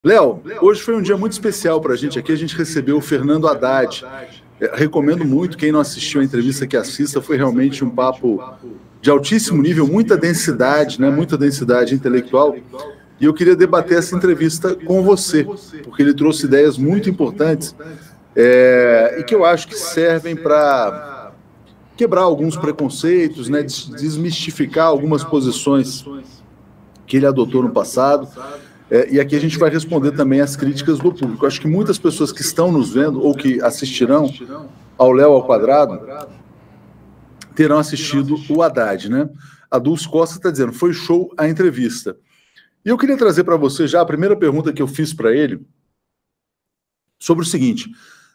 Léo, hoje foi um dia muito especial para a gente aqui. A gente recebeu o Fernando Haddad. Recomendo muito, quem não assistiu a entrevista que assista, foi realmente um papo de altíssimo nível, muita densidade, né? Muita densidade intelectual. E eu queria debater essa entrevista com você, porque ele trouxe ideias muito importantes e que eu acho que servem para quebrar alguns preconceitos, né? Desmistificar algumas posições que ele adotou no passado. E aqui a gente vai responder também as críticas do público. Acho que muitas pessoas que estão nos vendo ou que assistirão ao Léo ao Quadrado terão assistido o Haddad, né? A Dulce Costa está dizendo, foi show a entrevista. E eu queria trazer para você já a primeira pergunta que eu fiz para ele sobre o seguinte,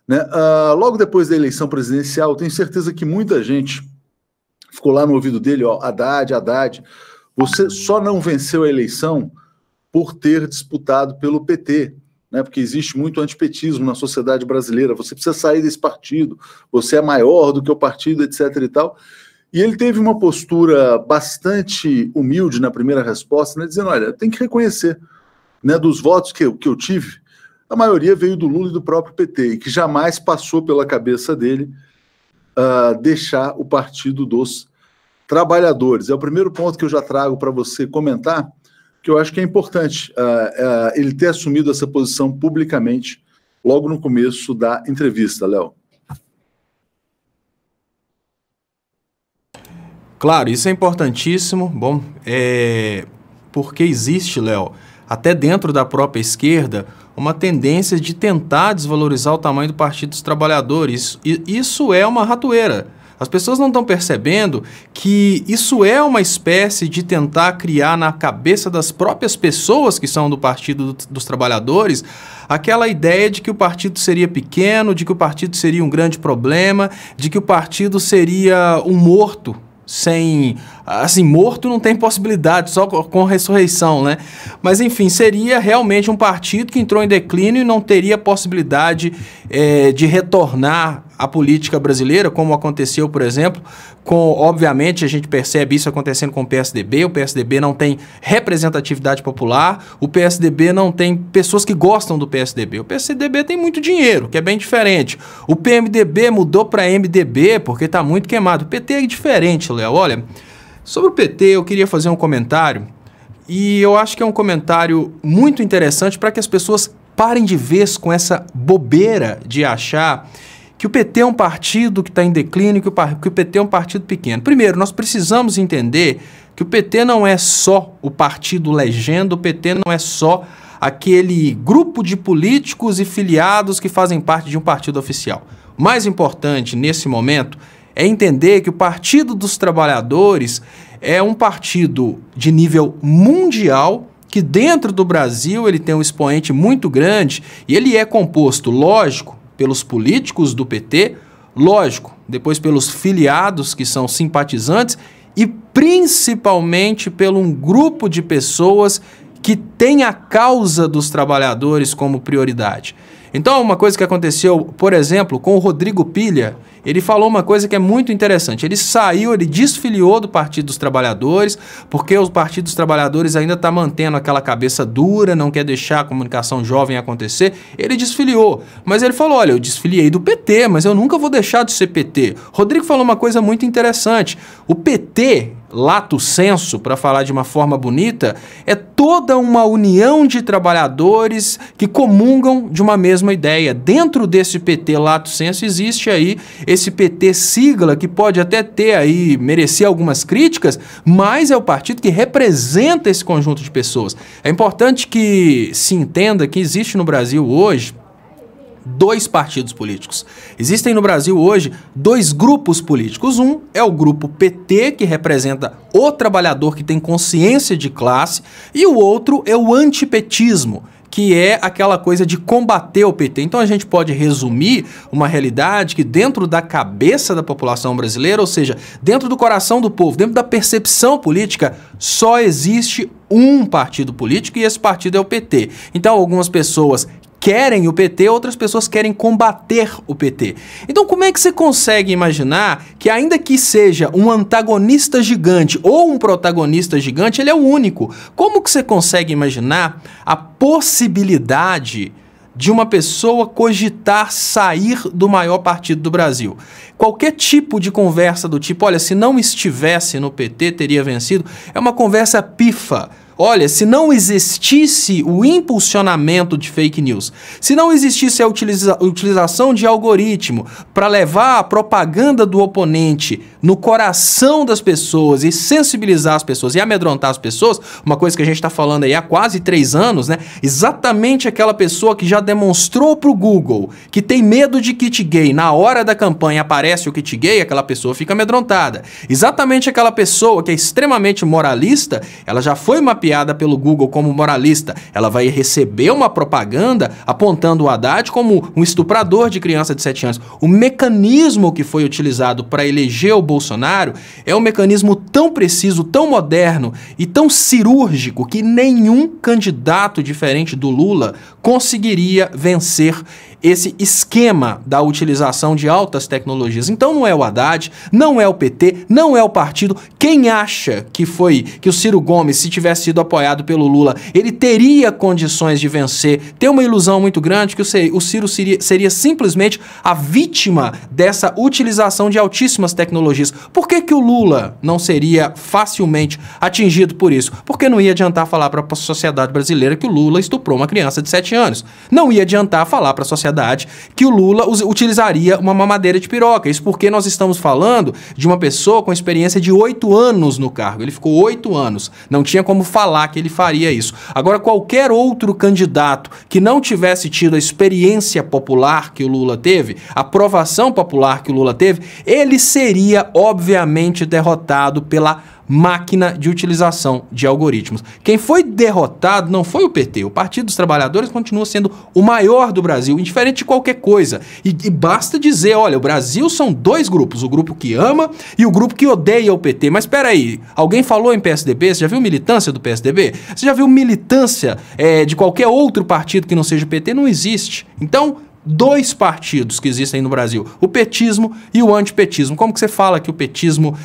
né? Logo depois da eleição presidencial, tenho certeza que muita gente ficou lá no ouvido dele, ó, Haddad, você só não venceu a eleição por ter disputado pelo PT, né? Porque existe muito antipetismo na sociedade brasileira, você precisa sair desse partido, você é maior do que o partido, etc. e tal. E ele teve uma postura bastante humilde na primeira resposta, né? Dizendo, olha, tem que reconhecer, né, dos votos que eu tive, a maioria veio do Lula e do próprio PT, e que jamais passou pela cabeça dele deixar o Partido dos Trabalhadores. É o primeiro ponto que eu já trago para você comentar, que eu acho que é importante ele ter assumido essa posição publicamente logo no começo da entrevista, Léo. Claro, isso é importantíssimo. Bom, porque existe, Léo, até dentro da própria esquerda, uma tendência de tentar desvalorizar o tamanho do Partido dos Trabalhadores. Isso é uma ratoeira. As pessoas não estão percebendo que isso é uma espécie de tentar criar na cabeça das próprias pessoas que são do Partido dos Trabalhadores aquela ideia de que o partido seria pequeno, de que o partido seria um grande problema, de que o partido seria um morto. Assim, morto não tem possibilidade, só com ressurreição, né? Mas, enfim, seria realmente um partido que entrou em declínio e não teria possibilidade de retornar à política brasileira, como aconteceu, por exemplo, obviamente, a gente percebe isso acontecendo com o PSDB não tem representatividade popular, o PSDB não tem pessoas que gostam do PSDB, o PSDB tem muito dinheiro, que é bem diferente, o PMDB mudou para MDB porque está muito queimado, o PT é diferente, Léo. Olha, sobre o PT eu queria fazer um comentário, e eu acho que é um comentário muito interessante para que as pessoas parem de vez com essa bobeira de achar que o PT é um partido que está em declínio, que o PT é um partido pequeno. Primeiro, nós precisamos entender que o PT não é só o partido legenda, o PT não é só aquele grupo de políticos e filiados que fazem parte de um partido oficial. O mais importante nesse momento é entender que o Partido dos Trabalhadores é um partido de nível mundial, que dentro do Brasil ele tem um expoente muito grande e ele é composto, lógico, pelos políticos do PT, lógico, depois pelos filiados que são simpatizantes e principalmente pelo um grupo de pessoas que tem a causa dos trabalhadores como prioridade. Então, uma coisa que aconteceu, por exemplo, com o Rodrigo Pilha, ele falou uma coisa que é muito interessante. Ele saiu, ele desfiliou do Partido dos Trabalhadores, porque o Partido dos Trabalhadores ainda está mantendo aquela cabeça dura, não quer deixar a comunicação jovem acontecer. Ele desfiliou, mas ele falou, olha, eu desfiliei do PT, mas eu nunca vou deixar de ser PT. Rodrigo falou uma coisa muito interessante. O PT, lato sensu, para falar de uma forma bonita, é toda uma união de trabalhadores que comungam de uma mesma ideia. Dentro desse PT lato sensu existe aí esse PT sigla que pode até ter aí, merecer algumas críticas, mas é o partido que representa esse conjunto de pessoas. É importante que se entenda que existe no Brasil hoje dois partidos políticos. Existem no Brasil hoje dois grupos políticos. Um é o grupo PT, que representa o trabalhador que tem consciência de classe, e o outro é o antipetismo, que é aquela coisa de combater o PT. Então a gente pode resumir uma realidade que dentro da cabeça da população brasileira, ou seja, dentro do coração do povo, dentro da percepção política, só existe um partido político e esse partido é o PT. Então algumas pessoas querem o PT, outras pessoas querem combater o PT. Então como é que você consegue imaginar que, ainda que seja um antagonista gigante ou um protagonista gigante, ele é o único? Como que você consegue imaginar a possibilidade de uma pessoa cogitar sair do maior partido do Brasil? Qualquer tipo de conversa do tipo, olha, se não estivesse no PT, teria vencido, é uma conversa pifa. Olha, se não existisse o impulsionamento de fake news, se não existisse a utilização de algoritmo para levar a propaganda do oponente no coração das pessoas e sensibilizar as pessoas e amedrontar as pessoas, uma coisa que a gente está falando aí há quase 3 anos, né? Exatamente aquela pessoa que já demonstrou para o Google que tem medo de kit gay, na hora da campanha aparece o kit gay, aquela pessoa fica amedrontada. Exatamente aquela pessoa que é extremamente moralista, ela já foi mapeada pelo Google como moralista, ela vai receber uma propaganda apontando o Haddad como um estuprador de criança de 7 anos. O mecanismo que foi utilizado para eleger o Bolsonaro é um mecanismo tão preciso, tão moderno e tão cirúrgico que nenhum candidato diferente do Lula conseguiria vencer esse esquema da utilização de altas tecnologias. Então não é o Haddad, não é o PT, não é o partido. Quem acha que o Ciro Gomes, se tivesse sido apoiado pelo Lula, ele teria condições de vencer, tem uma ilusão muito grande que o Ciro seria simplesmente a vítima dessa utilização de altíssimas tecnologias. Por que o Lula não seria facilmente atingido por isso? Porque não ia adiantar falar para a sociedade brasileira que o Lula estuprou uma criança de 7 anos. Não ia adiantar falar para a sociedade que o Lula utilizaria uma mamadeira de piroca. Isso porque nós estamos falando de uma pessoa com experiência de 8 anos no cargo. Ele ficou 8 anos. Não tinha como falar que ele faria isso. Agora, qualquer outro candidato que não tivesse tido a experiência popular que o Lula teve, a aprovação popular que o Lula teve, ele seria, obviamente, derrotado pela máquina de utilização de algoritmos. Quem foi derrotado não foi o PT. O Partido dos Trabalhadores continua sendo o maior do Brasil, indiferente de qualquer coisa. E basta dizer, olha, o Brasil são 2 grupos, o grupo que ama e o grupo que odeia o PT. Mas espera aí, alguém falou em PSDB? Você já viu militância do PSDB? Você já viu militância de qualquer outro partido que não seja o PT? Não existe. Então, 2 partidos que existem no Brasil, o petismo e o antipetismo. Como que você fala que o petismo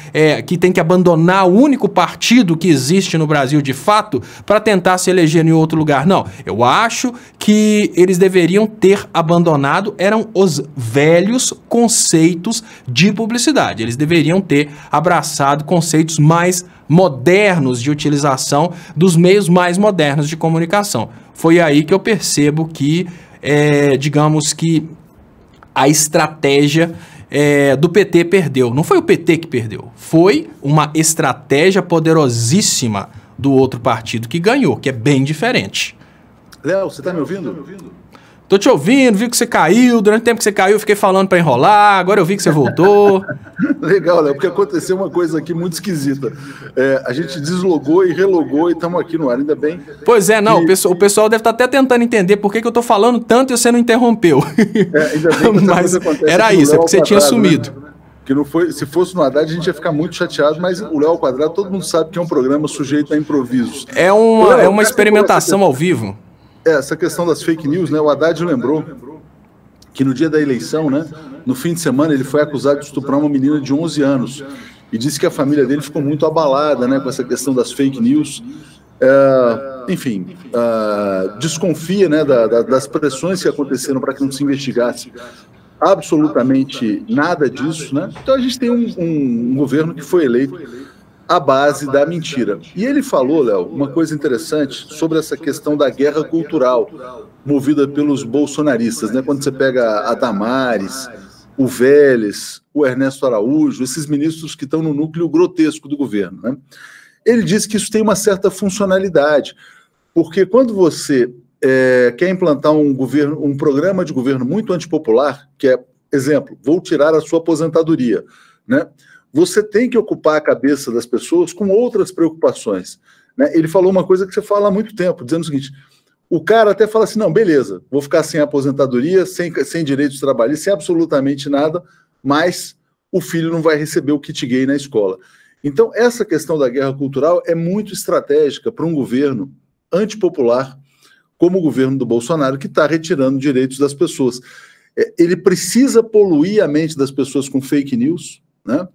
que tem que abandonar o único partido que existe no Brasil de fato para tentar se eleger em outro lugar? Não, eu acho que eles deveriam ter abandonado, eram os velhos conceitos de publicidade. Eles deveriam ter abraçado conceitos mais modernos de utilização dos meios mais modernos de comunicação. Foi aí que eu percebo que digamos que a estratégia do PT perdeu. Não foi o PT que perdeu, foi uma estratégia poderosíssima do outro partido que ganhou, que é bem diferente. Léo, você tá me ouvindo? Tô te ouvindo, vi que você caiu, durante o tempo que você caiu eu fiquei falando para enrolar, agora eu vi que você voltou. Legal, Léo, porque aconteceu uma coisa aqui muito esquisita. A gente deslogou e relogou e estamos aqui no ar, ainda bem. Pois é, não, o pessoal deve estar até tentando entender por que eu tô falando tanto e você não interrompeu. Ainda bem que mas era isso, é porque você tinha sumido. Né? Que não foi, se fosse no Haddad a gente ia ficar muito chateado, mas o Léo ao Quadrado, todo mundo sabe que é um programa sujeito a improvisos. É uma experimentação ao vivo. Essa questão das fake news, né? O Haddad lembrou que no dia da eleição, né, no fim de semana, ele foi acusado de estuprar uma menina de 11 anos e disse que a família dele ficou muito abalada, né, com essa questão das fake news. Enfim, desconfia, né, das pressões que aconteceram para que não se investigasse absolutamente nada disso, né? Então a gente tem um governo que foi eleito à base da mentira. E ele falou, Léo, uma coisa interessante sobre essa questão da guerra cultural movida pelos bolsonaristas, né? Quando você pega a Damares, o Vélez, o Ernesto Araújo, esses ministros que estão no núcleo grotesco do governo, né? Ele disse que isso tem uma certa funcionalidade, porque quando você quer implantar um programa de governo muito antipopular, que é, exemplo, vou tirar a sua aposentadoria, né? Você tem que ocupar a cabeça das pessoas com outras preocupações, né? Ele falou uma coisa que você fala há muito tempo, dizendo o seguinte: o cara até fala assim, não, beleza, vou ficar sem aposentadoria, sem direitos trabalhistas, sem absolutamente nada, mas o filho não vai receber o kit gay na escola. Então, essa questão da guerra cultural é muito estratégica para um governo antipopular, como o governo do Bolsonaro, que está retirando direitos das pessoas. Ele precisa poluir a mente das pessoas com fake news, né?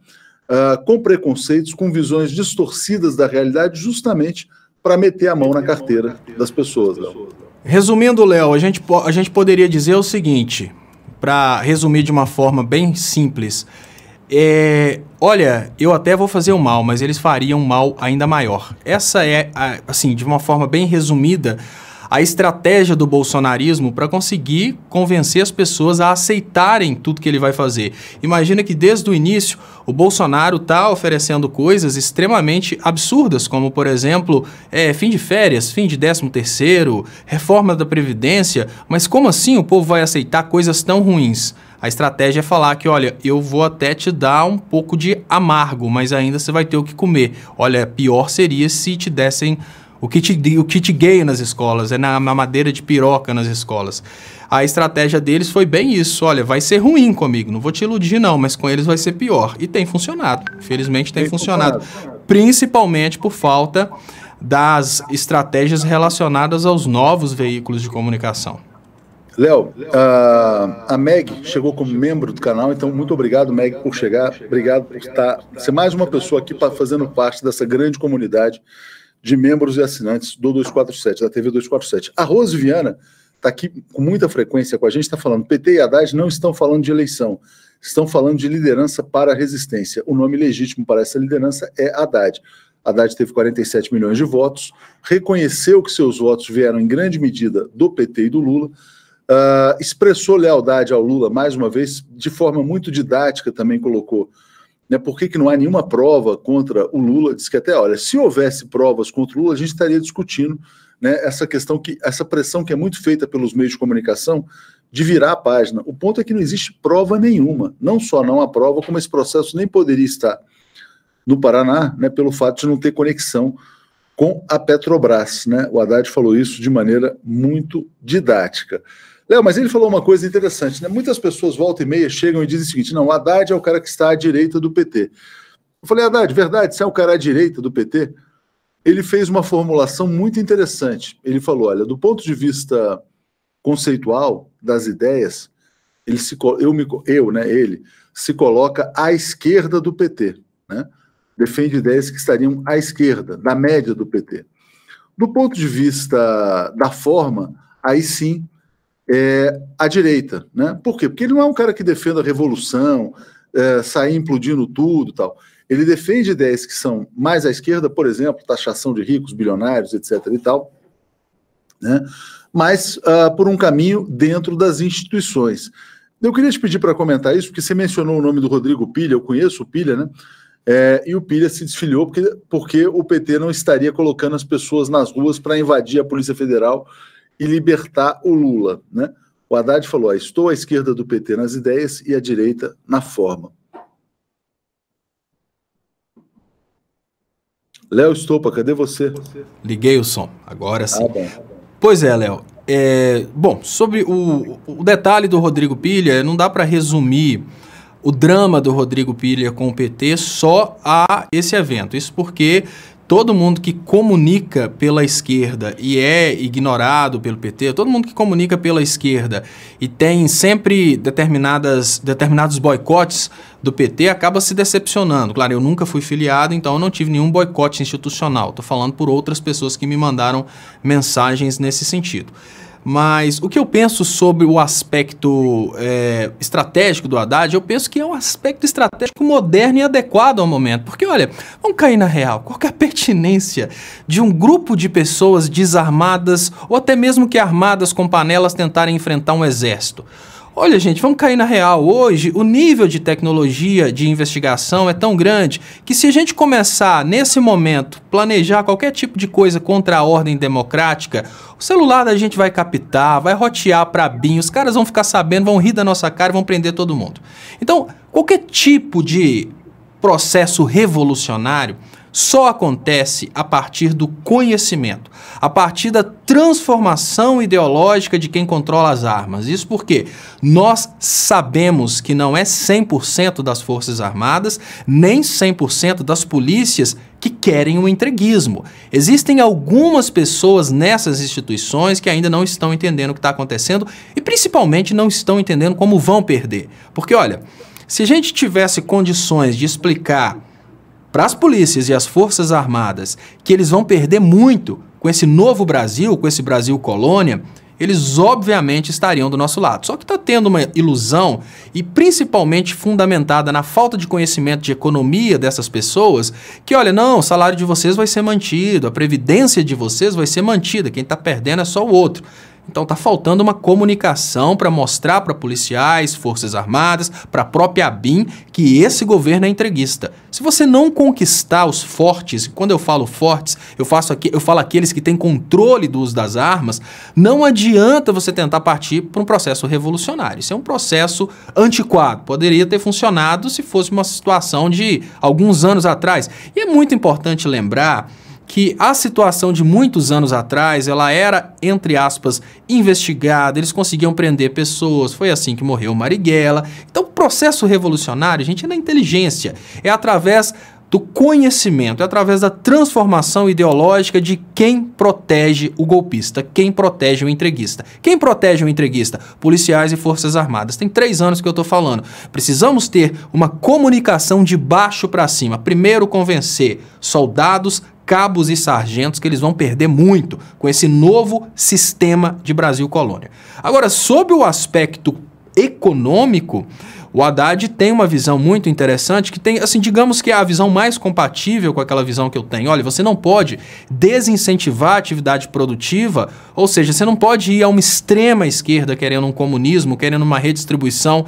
Com preconceitos, com visões distorcidas da realidade, justamente para meter a mão na carteira das pessoas, Léo. Resumindo, Léo, a gente poderia dizer o seguinte, para resumir de uma forma bem simples, olha, eu até vou fazer o mal, mas eles fariam um mal ainda maior. Essa é, assim, de uma forma bem resumida, a estratégia do bolsonarismo para conseguir convencer as pessoas a aceitarem tudo que ele vai fazer. Imagina que desde o início o Bolsonaro está oferecendo coisas extremamente absurdas, como, por exemplo, fim de férias, fim de 13º, reforma da Previdência, mas como assim o povo vai aceitar coisas tão ruins? A estratégia é falar que, olha, eu vou até te dar um pouco de amargo, mas ainda você vai ter o que comer. Olha, pior seria se te dessem o kit gay nas escolas, na madeira de piroca nas escolas. A estratégia deles foi bem isso, olha, vai ser ruim comigo, não vou te iludir não, mas com eles vai ser pior. E tem funcionado, infelizmente tem funcionado. Principalmente por falta das estratégias relacionadas aos novos veículos de comunicação. Léo, a Meg chegou como membro do canal, então muito obrigado, Meg, por chegar. Obrigado por ser mais uma pessoa aqui fazendo parte dessa grande comunidade de membros e assinantes do 247, da TV 247. A Rose Viana está aqui com muita frequência com a gente, está falando, PT e Haddad não estão falando de eleição, estão falando de liderança para a resistência. O nome legítimo para essa liderança é Haddad. Haddad teve 47 milhões de votos, reconheceu que seus votos vieram em grande medida do PT e do Lula, expressou lealdade ao Lula, mais uma vez, de forma muito didática também colocou, né, por que não há nenhuma prova contra o Lula. Diz que até, olha, se houvesse provas contra o Lula, a gente estaria discutindo, né, essa pressão que é muito feita pelos meios de comunicação de virar a página. O ponto é que não existe prova nenhuma, não só não há prova, como esse processo nem poderia estar no Paraná, né, pelo fato de não ter conexão com a Petrobras, né? O Haddad falou isso de maneira muito didática. Léo, mas ele falou uma coisa interessante, né? Muitas pessoas, volta e meia, chegam e dizem o seguinte, não, o Haddad é o cara que está à direita do PT. Eu falei, Haddad, verdade, você é o cara à direita do PT? Ele fez uma formulação muito interessante. Ele falou, olha, do ponto de vista conceitual das ideias, ele se coloca à esquerda do PT, né? Defende ideias que estariam à esquerda, da média do PT. Do ponto de vista da forma, aí sim, à direita, né? Por quê? Porque ele não é um cara que defenda a revolução, sair implodindo tudo e tal. Ele defende ideias que são mais à esquerda, por exemplo, taxação de ricos, bilionários, etc. e tal, né? Mas por um caminho dentro das instituições. Eu queria te pedir para comentar isso, porque você mencionou o nome do Rodrigo Pilha, eu conheço o Pilha, né? E o Pilha se desfiliou porque o PT não estaria colocando as pessoas nas ruas para invadir a Polícia Federal e libertar o Lula, né? O Haddad falou, estou à esquerda do PT nas ideias e à direita na forma. Léo Estopa, cadê você? Liguei o som, agora sim. Bom. Pois é, Léo. Bom, sobre o detalhe do Rodrigo Pilha, não dá para resumir o drama do Rodrigo Pilha com o PT só a esse evento. Isso porque todo mundo que comunica pela esquerda e é ignorado pelo PT, todo mundo que comunica pela esquerda e tem sempre determinados boicotes do PT acaba se decepcionando. Claro, eu nunca fui filiado, então eu não tive nenhum boicote institucional. Estou falando por outras pessoas que me mandaram mensagens nesse sentido. Mas o que eu penso sobre o aspecto estratégico do Haddad, eu penso que é um aspecto estratégico moderno e adequado ao momento. Porque, olha, vamos cair na real. Qual que é a pertinência de um grupo de pessoas desarmadas ou até mesmo que armadas com panelas tentarem enfrentar um exército? Olha, gente, vamos cair na real. Hoje, o nível de tecnologia de investigação é tão grande que se a gente começar, nesse momento, planejar qualquer tipo de coisa contra a ordem democrática, o celular da gente vai captar, vai rotear para BIM, os caras vão ficar sabendo, vão rir da nossa cara e vão prender todo mundo. Então, qualquer tipo de processo revolucionário só acontece a partir do conhecimento, a partir da transformação ideológica de quem controla as armas. Isso porque nós sabemos que não é 100% das Forças Armadas, nem 100% das polícias que querem o entreguismo. Existem algumas pessoas nessas instituições que ainda não estão entendendo o que está acontecendo e principalmente não estão entendendo como vão perder. Porque, olha, se a gente tivesse condições de explicar para as polícias e as Forças Armadas que eles vão perder muito com esse novo Brasil, com esse Brasil colônia, eles obviamente estariam do nosso lado. Só que está tendo uma ilusão, e principalmente fundamentada na falta de conhecimento de economia dessas pessoas, que olha, não, o salário de vocês vai ser mantido, a previdência de vocês vai ser mantida, quem está perdendo é só o outro. Então está faltando uma comunicação para mostrar para policiais, Forças Armadas, para a própria ABIN, que esse governo é entreguista. Se você não conquistar os fortes, quando eu falo fortes, eu falo aqueles que têm controle do uso das armas, não adianta você tentar partir para um processo revolucionário. Isso é um processo antiquado. Poderia ter funcionado se fosse uma situação de alguns anos atrás. E é muito importante lembrar que a situação de muitos anos atrás, ela era, entre aspas, investigada, eles conseguiam prender pessoas, foi assim que morreu Marighella. Então, o processo revolucionário, gente, é na inteligência, é através do conhecimento, é através da transformação ideológica de quem protege o golpista, quem protege o entreguista. Quem protege o entreguista? Policiais e Forças Armadas. Tem 3 anos que eu estou falando. Precisamos ter uma comunicação de baixo para cima. Primeiro, convencer soldados, cabos e sargentos que eles vão perder muito com esse novo sistema de Brasil colônia. Agora, sob o aspecto econômico, o Haddad tem uma visão muito interessante que tem, assim, digamos que é a visão mais compatível com aquela visão que eu tenho. Olha, você não pode desincentivar a atividade produtiva, ou seja, você não pode ir a uma extrema esquerda querendo um comunismo, querendo uma redistribuição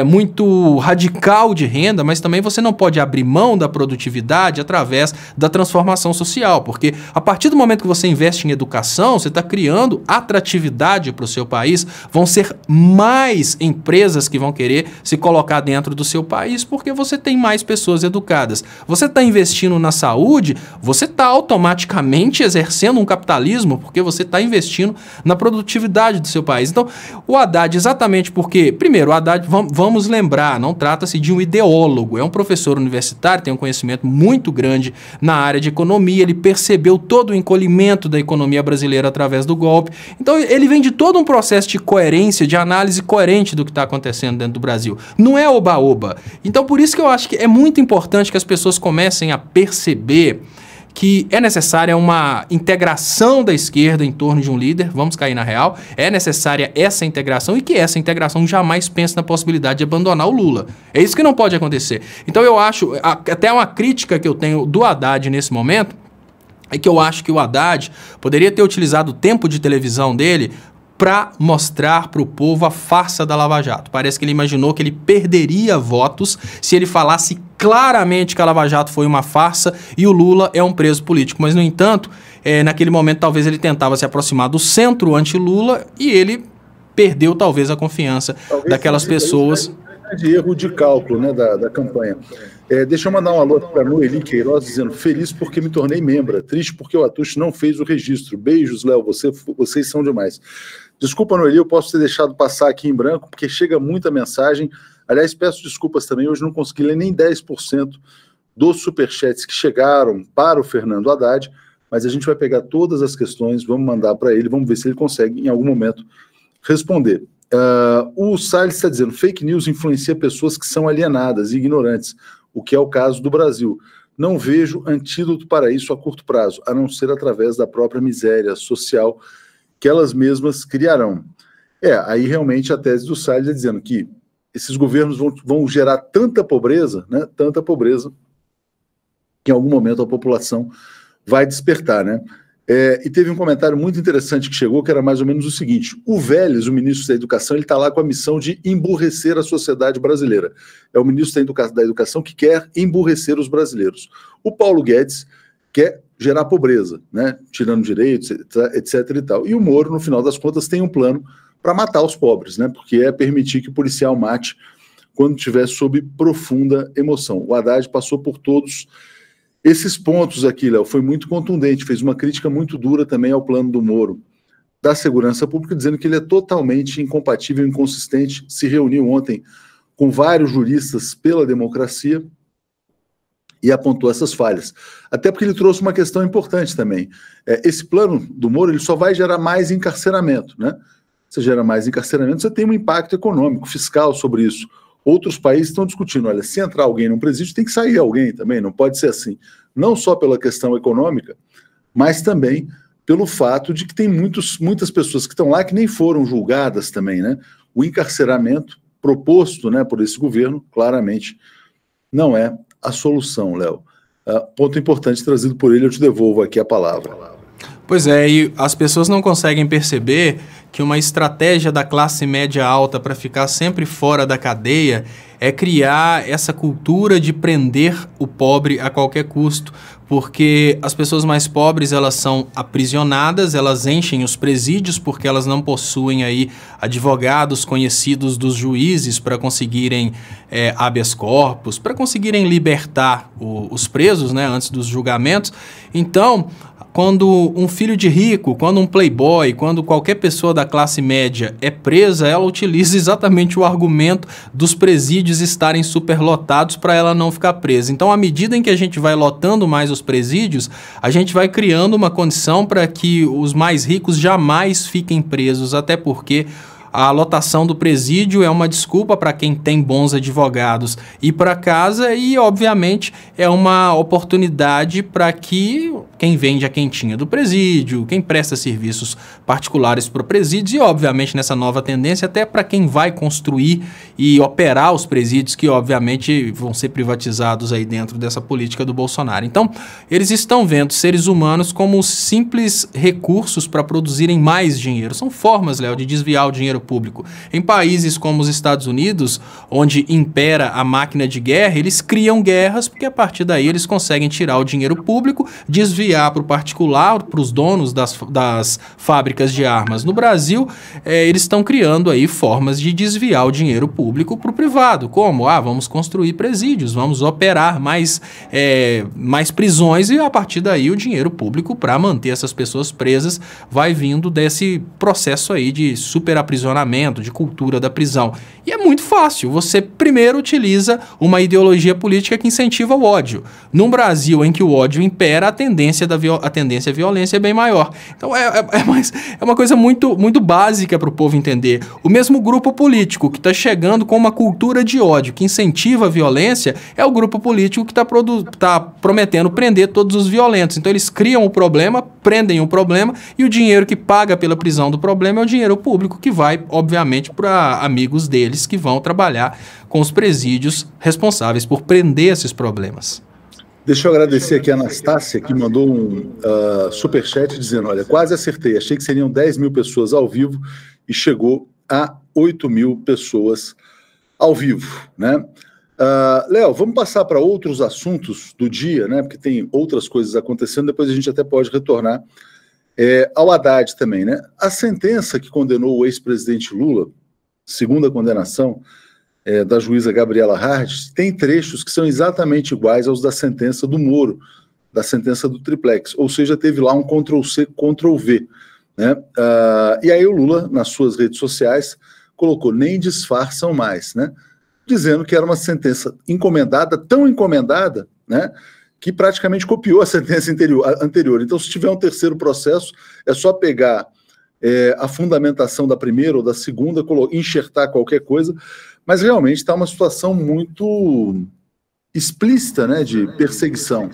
muito radical de renda, mas também você não pode abrir mão da produtividade através da transformação social, porque a partir do momento que você investe em educação, você está criando atratividade para o seu país, vão ser mais empresas que vão querer se colocar dentro do seu país porque você tem mais pessoas educadas. Você está investindo na saúde, você está automaticamente exercendo um capitalismo porque você está investindo na produtividade do seu país. Então, o Haddad, exatamente porque, primeiro, o Haddad, vamos lembrar, não trata-se de um ideólogo, é um professor universitário, tem um conhecimento muito grande na área de economia, ele percebeu todo o encolhimento da economia brasileira através do golpe. Então, ele vem de todo um processo de coerência, de análise coerente do que está acontecendo dentro do Brasil. Não é oba-oba. Então, por isso que eu acho que é muito importante que as pessoas comecem a perceber que é necessária uma integração da esquerda em torno de um líder, vamos cair na real, é necessária essa integração e que essa integração jamais pense na possibilidade de abandonar o Lula. É isso que não pode acontecer. Então eu acho, até uma crítica que eu tenho do Haddad nesse momento, é que eu acho que o Haddad poderia ter utilizado o tempo de televisão dele para mostrar para o povo a farsa da Lava Jato. Parece que ele imaginou que ele perderia votos se ele falasse claramente que a Lava Jato foi uma farsa e o Lula é um preso político. Mas, no entanto, naquele momento talvez ele tentava se aproximar do centro anti-Lula e ele perdeu talvez a confiança daquelas pessoas. De erro de cálculo, né, da campanha. Deixa eu mandar um alô para a Noeli Queiroz dizendo: feliz porque me tornei membro, triste porque o Atush não fez o registro. Beijos, Léo, vocês são demais. Desculpa, Noeli, eu posso ter deixado passar aqui em branco, porque chega muita mensagem. Aliás, peço desculpas também, hoje não consegui ler nem 10% dos superchats que chegaram para o Fernando Haddad, mas a gente vai pegar todas as questões, vamos mandar para ele, vamos ver se ele consegue, em algum momento, responder. O Salles está dizendo: fake news influencia pessoas que são alienadas e ignorantes, o que é o caso do Brasil. Não vejo antídoto para isso a curto prazo, a não ser através da própria miséria social que elas mesmas criarão. Aí realmente a tese do Salles é dizendo que esses governos vão gerar tanta pobreza, né, tanta pobreza, que em algum momento a população vai despertar, né? E teve um comentário muito interessante que chegou, que era mais ou menos o seguinte: o Vélez, o ministro da Educação, ele está lá com a missão de emburrecer a sociedade brasileira. É o ministro da Educação que quer emburrecer os brasileiros. O Paulo Guedes quer gerar pobreza, né? Tirando direitos, etc. e tal. E o Moro, no final das contas, tem um plano para matar os pobres, né? Porque é permitir que o policial mate quando estiver sob profunda emoção. O Haddad passou por todos Esses pontos aqui, Léo, foi muito contundente, fez uma crítica muito dura também ao plano do Moro da segurança pública, dizendo que ele é totalmente incompatível, inconsistente, se reuniu ontem com vários juristas pela democracia e apontou essas falhas. Até porque ele trouxe uma questão importante também. Esse plano do Moro, ele só vai gerar mais encarceramento, né? Você gera mais encarceramento, você tem um impacto econômico, fiscal sobre isso. Outros países estão discutindo, olha, se entrar alguém num presídio, tem que sair alguém também, não pode ser assim. Não só pela questão econômica, mas também pelo fato de que tem muitas pessoas que estão lá que nem foram julgadas também, né? O encarceramento proposto, né, por esse governo, claramente, não é a solução, Léo. Ponto importante trazido por ele, eu te devolvo aqui a palavra. Pois é, e as pessoas não conseguem perceber que uma estratégia da classe média alta para ficar sempre fora da cadeia é criar essa cultura de prender o pobre a qualquer custo, porque as pessoas mais pobres, elas são aprisionadas, elas enchem os presídios porque elas não possuem aí advogados conhecidos dos juízes para conseguirem habeas corpus, para conseguirem libertar os presos, né, antes dos julgamentos. Então, quando um filho de rico, quando um playboy, quando qualquer pessoa da classe média é presa, ela utiliza exatamente o argumento dos presídios estarem superlotados para ela não ficar presa. Então, à medida em que a gente vai lotando mais os presídios, a gente vai criando uma condição para que os mais ricos jamais fiquem presos, até porque a lotação do presídio é uma desculpa para quem tem bons advogados ir para casa e, obviamente, é uma oportunidade para que quem vende a quentinha do presídio, quem presta serviços particulares para o presídio e, obviamente, nessa nova tendência, até para quem vai construir e operar os presídios que, obviamente, vão ser privatizados aí dentro dessa política do Bolsonaro. Então, eles estão vendo seres humanos como simples recursos para produzirem mais dinheiro. São formas, Léo, de desviar o dinheiro público. Em países como os Estados Unidos, onde impera a máquina de guerra, eles criam guerras porque a partir daí eles conseguem tirar o dinheiro público, desviar para o particular, para os donos das fábricas de armas. No Brasil, eles estão criando aí formas de desviar o dinheiro público para o privado. Como? Vamos construir presídios, vamos operar mais prisões e a partir daí o dinheiro público para manter essas pessoas presas vai vindo desse processo aí de superaprisionamento, de cultura da prisão. E é muito fácil. Você primeiro utiliza uma ideologia política que incentiva o ódio. Num Brasil em que o ódio impera, a tendência à violência é bem maior. Então é uma coisa muito, muito básica para o povo entender. O mesmo grupo político que está chegando com uma cultura de ódio que incentiva a violência é o grupo político que está prometendo prender todos os violentos. Então eles criam o problema, prendem o problema e o dinheiro que paga pela prisão do problema é o dinheiro público que vai, obviamente, para amigos deles que vão trabalhar com os presídios responsáveis por prender esses problemas. Deixa eu agradecer aqui a Anastácia, que mandou um superchat dizendo, olha, quase acertei, achei que seriam 10 mil pessoas ao vivo e chegou a 8 mil pessoas ao vivo, né? Léo, vamos passar para outros assuntos do dia, né? Porque tem outras coisas acontecendo, depois a gente até pode retornar ao Haddad também, né? A sentença que condenou o ex-presidente Lula, segunda condenação da juíza Gabriela Hard, tem trechos que são exatamente iguais aos da sentença do Moro, da sentença do Triplex, ou seja, teve lá um Ctrl-C, Ctrl-V, né? E aí o Lula, nas suas redes sociais, colocou, nem disfarçam mais, né? Dizendo que era uma sentença encomendada, tão encomendada, né, que praticamente copiou a sentença anterior. Então, se tiver um terceiro processo, é só pegar a fundamentação da primeira ou da segunda, enxertar qualquer coisa, mas realmente está uma situação muito explícita, né, de perseguição.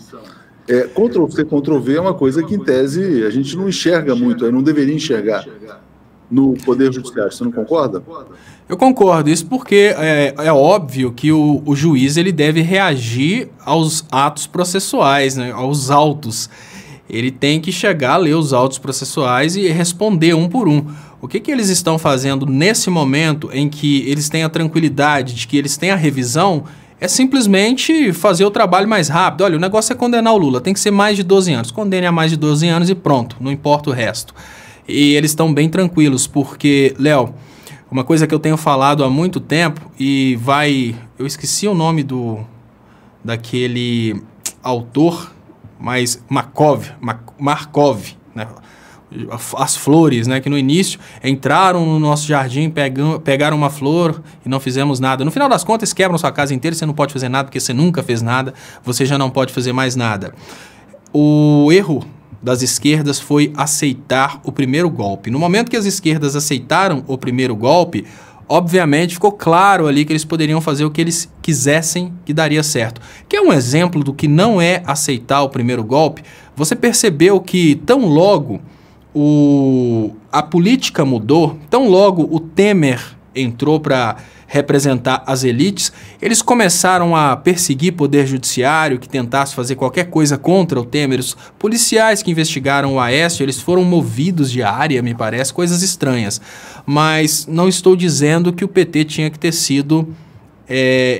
Ctrl-C, Ctrl-V é uma coisa que, em tese, a gente não enxerga muito, não deveria enxergar no Poder Judiciário. Você não concorda? Eu concordo, isso porque é óbvio que o juiz ele deve reagir aos atos processuais, né, aos autos. Ele tem que chegar a ler os autos processuais e responder um por um. O que eles estão fazendo nesse momento em que eles têm a tranquilidade de que eles têm a revisão é simplesmente fazer o trabalho mais rápido. Olha, o negócio é condenar o Lula, tem que ser mais de 12 anos. Condene a mais de 12 anos e pronto, não importa o resto. E eles estão bem tranquilos, porque, Léo, uma coisa que eu tenho falado há muito tempo e eu esqueci o nome daquele autor mais Markov, né? As flores, né, que no início entraram no nosso jardim, pegaram uma flor e não fizemos nada. No final das contas, quebram sua casa inteira e você não pode fazer nada porque você nunca fez nada, você já não pode fazer mais nada. O erro das esquerdas foi aceitar o primeiro golpe. No momento que as esquerdas aceitaram o primeiro golpe, obviamente ficou claro ali que eles poderiam fazer o que eles quisessem que daria certo. Que é um exemplo do que não é aceitar o primeiro golpe. Você percebeu que tão logo a política mudou, tão logo o Temer entrou para representar as elites, eles começaram a perseguir o poder judiciário que tentasse fazer qualquer coisa contra o Temer. Os policiais que investigaram o Aécio, eles foram movidos de área, me parece, coisas estranhas. Mas não estou dizendo que o PT tinha que ter sido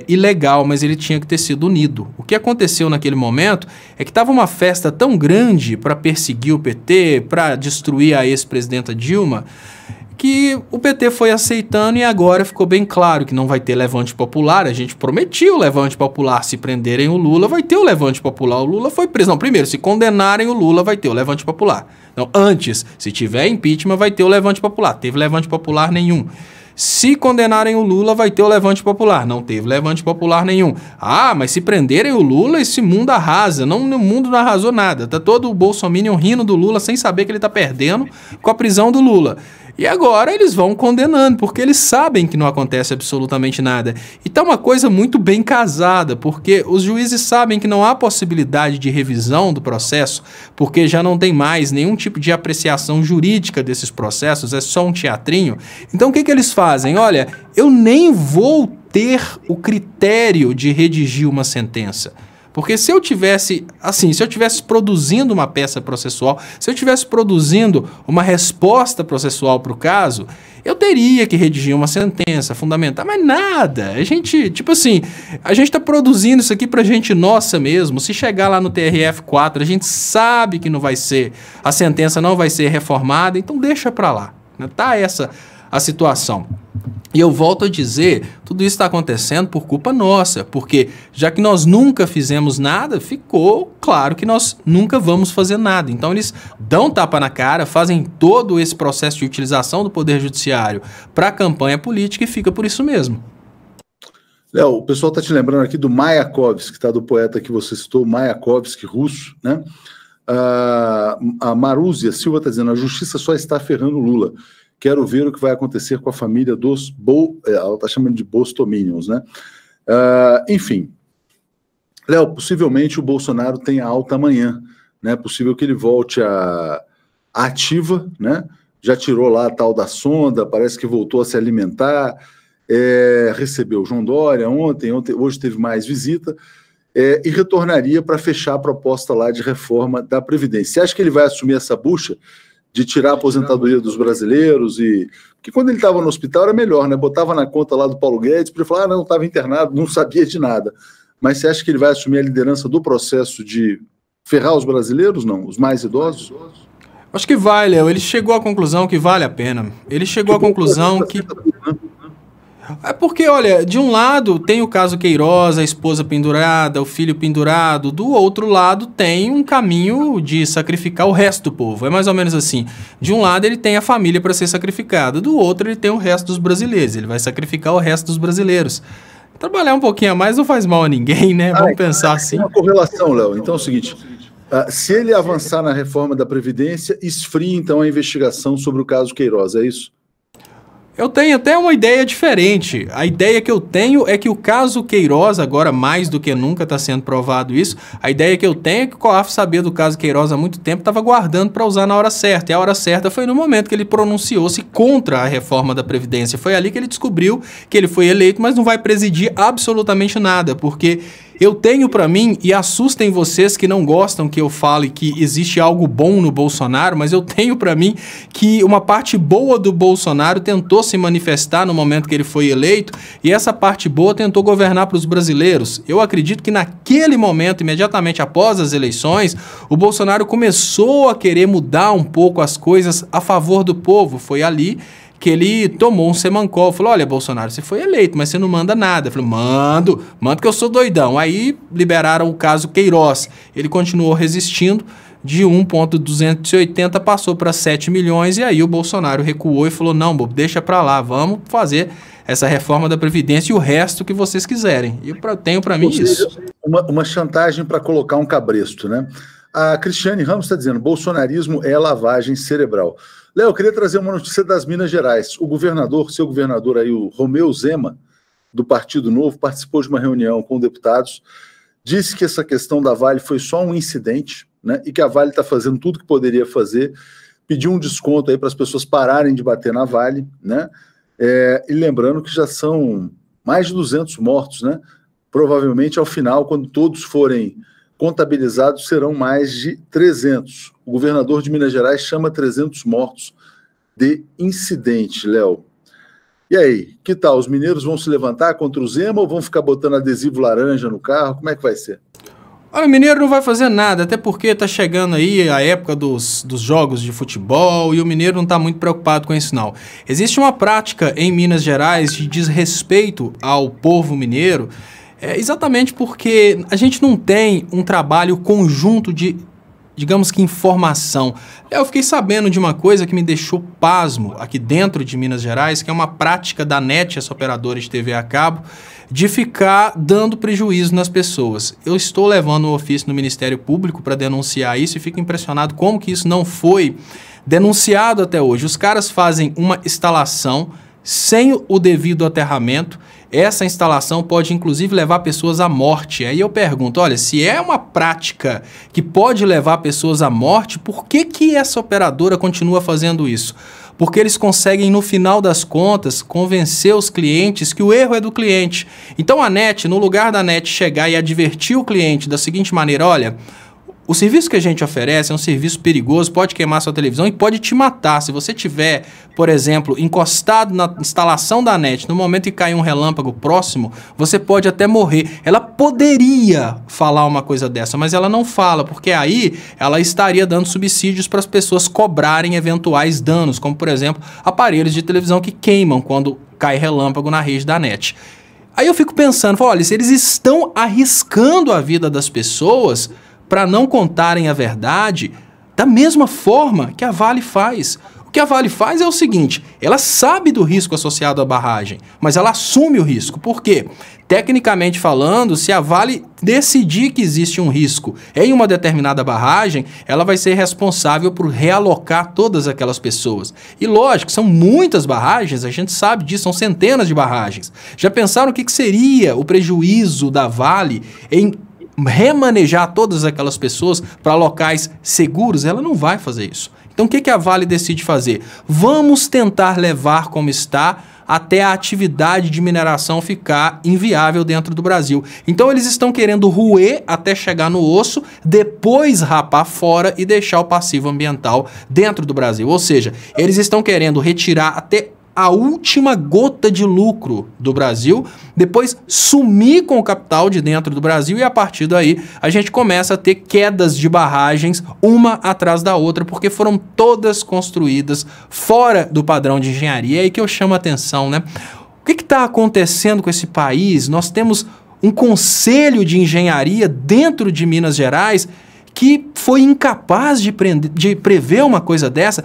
ilegal, mas ele tinha que ter sido unido. O que aconteceu naquele momento é que estava uma festa tão grande para perseguir o PT, para destruir a ex-presidenta Dilma, que o PT foi aceitando e agora ficou bem claro que não vai ter levante popular. A gente prometia o levante popular. Se prenderem o Lula, vai ter o levante popular. O Lula foi preso. Não, primeiro, se condenarem o Lula, vai ter o levante popular. Não, antes, se tiver impeachment, vai ter o levante popular. Teve levante popular nenhum. Se condenarem o Lula, vai ter o levante popular. Não teve levante popular nenhum. Ah, mas se prenderem o Lula, esse mundo arrasa. Não, o mundo não arrasou nada. Tá todo o bolsominion rindo do Lula sem saber que ele tá perdendo com a prisão do Lula. E agora eles vão condenando, porque eles sabem que não acontece absolutamente nada. E tá uma coisa muito bem casada, porque os juízes sabem que não há possibilidade de revisão do processo, porque já não tem mais nenhum tipo de apreciação jurídica desses processos, é só um teatrinho. Então o que eles fazem? Olha, eu nem vou ter o critério de redigir uma sentença. Porque se eu tivesse, produzindo uma peça processual, se eu tivesse produzindo uma resposta processual para o caso, eu teria que redigir uma sentença fundamental, mas nada. A gente, a gente está produzindo isso aqui para gente nossa mesmo. Se chegar lá no TRF4, a gente sabe que não vai ser, a sentença não vai ser reformada, então deixa para lá. Né? Tá essa a situação. E eu volto a dizer, tudo isso está acontecendo por culpa nossa, porque já que nós nunca fizemos nada, ficou claro que nós nunca vamos fazer nada. Então eles dão tapa na cara, fazem todo esse processo de utilização do Poder Judiciário para a campanha política e fica por isso mesmo. Léo, o pessoal está te lembrando aqui do Mayakovsky, tá, do poeta que você citou, Mayakovsky, russo, né? A Marúzia Silva está dizendo, a justiça só está ferrando Lula. Quero ver o que vai acontecer com a família dos ela está chamando de bolsominions, né? Enfim, Léo, possivelmente o Bolsonaro tenha alta amanhã, né? É possível que ele volte à ativa, né? Já tirou lá a tal da sonda, parece que voltou a se alimentar, recebeu João Dória ontem, hoje teve mais visita, e retornaria para fechar a proposta lá de reforma da Previdência. Você acha que ele vai assumir essa bucha de tirar a aposentadoria dos brasileiros? Porque quando ele estava no hospital era melhor, né? Botava na conta lá do Paulo Guedes para ele falar, não, estava internado, não sabia de nada. Mas você acha que ele vai assumir a liderança do processo de ferrar os brasileiros, não? Os mais idosos? Acho que vai, Léo. Ele chegou à conclusão que vale a pena. Ele chegou à conclusão que... É porque, olha, de um lado tem o caso Queiroz, a esposa pendurada, o filho pendurado, do outro lado tem um caminho de sacrificar o resto do povo, é mais ou menos assim. De um lado ele tem a família para ser sacrificada, do outro ele tem o resto dos brasileiros, ele vai sacrificar o resto dos brasileiros. Trabalhar um pouquinho a mais não faz mal a ninguém, né? Vamos pensar assim. Tem uma correlação, Léo. Então é o seguinte, se ele avançar na reforma da Previdência, esfria então a investigação sobre o caso Queiroz, é isso? Eu tenho até uma ideia diferente. A ideia que eu tenho é que o caso Queiroz, agora mais do que nunca está sendo provado isso, a ideia que eu tenho é que o COAF sabia do caso Queiroz há muito tempo, estava guardando para usar na hora certa. E a hora certa foi no momento que ele pronunciou-se contra a reforma da Previdência. Foi ali que ele descobriu que ele foi eleito, mas não vai presidir absolutamente nada, porque... Eu tenho para mim, e assustem vocês que não gostam que eu fale que existe algo bom no Bolsonaro, mas eu tenho para mim que uma parte boa do Bolsonaro tentou se manifestar no momento que ele foi eleito, e essa parte boa tentou governar para os brasileiros. Eu acredito que naquele momento, imediatamente após as eleições, o Bolsonaro começou a querer mudar um pouco as coisas a favor do povo. Foi ali que ele tomou um semancol, falou, olha, Bolsonaro, você foi eleito, mas você não manda nada. Eu falei, mando que eu sou doidão. Aí liberaram o caso Queiroz. Ele continuou resistindo, de 1,280 passou para 7 milhões, e aí o Bolsonaro recuou e falou, não, Bob, deixa para lá, vamos fazer essa reforma da Previdência e o resto que vocês quiserem. E eu tenho para mim isso. Uma chantagem para colocar um cabresto, né? A Cristiane Ramos está dizendo, bolsonarismo é lavagem cerebral. Léo, eu queria trazer uma notícia das Minas Gerais. O governador, seu governador aí, o Romeu Zema, do Partido Novo, participou de uma reunião com deputados, disse que essa questão da Vale foi só um incidente, né, e que a Vale está fazendo tudo que poderia fazer, pediu um desconto aí para as pessoas pararem de bater na Vale, né, e lembrando que já são mais de 200 mortos, né, provavelmente ao final, quando todos forem contabilizados, serão mais de 300. O governador de Minas Gerais chama 300 mortos de incidente, Léo. E aí, que tal? Os mineiros vão se levantar contra o Zema ou vão ficar botando adesivo laranja no carro? Como é que vai ser? O mineiro não vai fazer nada, até porque tá chegando aí a época dos jogos de futebol e o mineiro não tá muito preocupado com isso não. Existe uma prática em Minas Gerais de desrespeito ao povo mineiro, exatamente porque a gente não tem um trabalho conjunto de, digamos que, informação. Eu fiquei sabendo de uma coisa que me deixou pasmo aqui dentro de Minas Gerais, que é uma prática da NET, essa operadora de TV a cabo, de ficar dando prejuízo nas pessoas. Eu estou levando um ofício no Ministério Público para denunciar isso e fico impressionado como que isso não foi denunciado até hoje. Os caras fazem uma instalação sem o devido aterramento. Essa instalação pode, inclusive, levar pessoas à morte. Aí eu pergunto, olha, se é uma prática que pode levar pessoas à morte, por que essa operadora continua fazendo isso? Porque eles conseguem, no final das contas, convencer os clientes que o erro é do cliente. Então a NET, no lugar da NET chegar e advertir o cliente da seguinte maneira, olha, o serviço que a gente oferece é um serviço perigoso, pode queimar sua televisão e pode te matar. Se você tiver, por exemplo, encostado na instalação da NET, no momento que cair um relâmpago próximo, você pode até morrer. Ela poderia falar uma coisa dessa, mas ela não fala, porque aí ela estaria dando subsídios para as pessoas cobrarem eventuais danos, como, por exemplo, aparelhos de televisão que queimam quando cai relâmpago na rede da NET. Aí eu fico pensando, olha, se eles estão arriscando a vida das pessoas para não contarem a verdade, da mesma forma que a Vale faz. O que a Vale faz é o seguinte, ela sabe do risco associado à barragem, mas ela assume o risco. Por quê? Tecnicamente falando, se a Vale decidir que existe um risco em uma determinada barragem, ela vai ser responsável por realocar todas aquelas pessoas. E lógico, são muitas barragens, a gente sabe disso, são centenas de barragens. Já pensaram o que seria o prejuízo da Vale em remanejar todas aquelas pessoas para locais seguros? Ela não vai fazer isso. Então o que a Vale decide fazer? Vamos tentar levar como está até a atividade de mineração ficar inviável dentro do Brasil. Então eles estão querendo roer até chegar no osso, depois rapar fora e deixar o passivo ambiental dentro do Brasil. Ou seja, eles estão querendo retirar até a última gota de lucro do Brasil, depois sumir com o capital de dentro do Brasil e a partir daí a gente começa a ter quedas de barragens uma atrás da outra, porque foram todas construídas fora do padrão de engenharia. É aí que eu chamo a atenção, né? O que está acontecendo com esse país? Nós temos um conselho de engenharia dentro de Minas Gerais que foi incapaz de prever uma coisa dessa.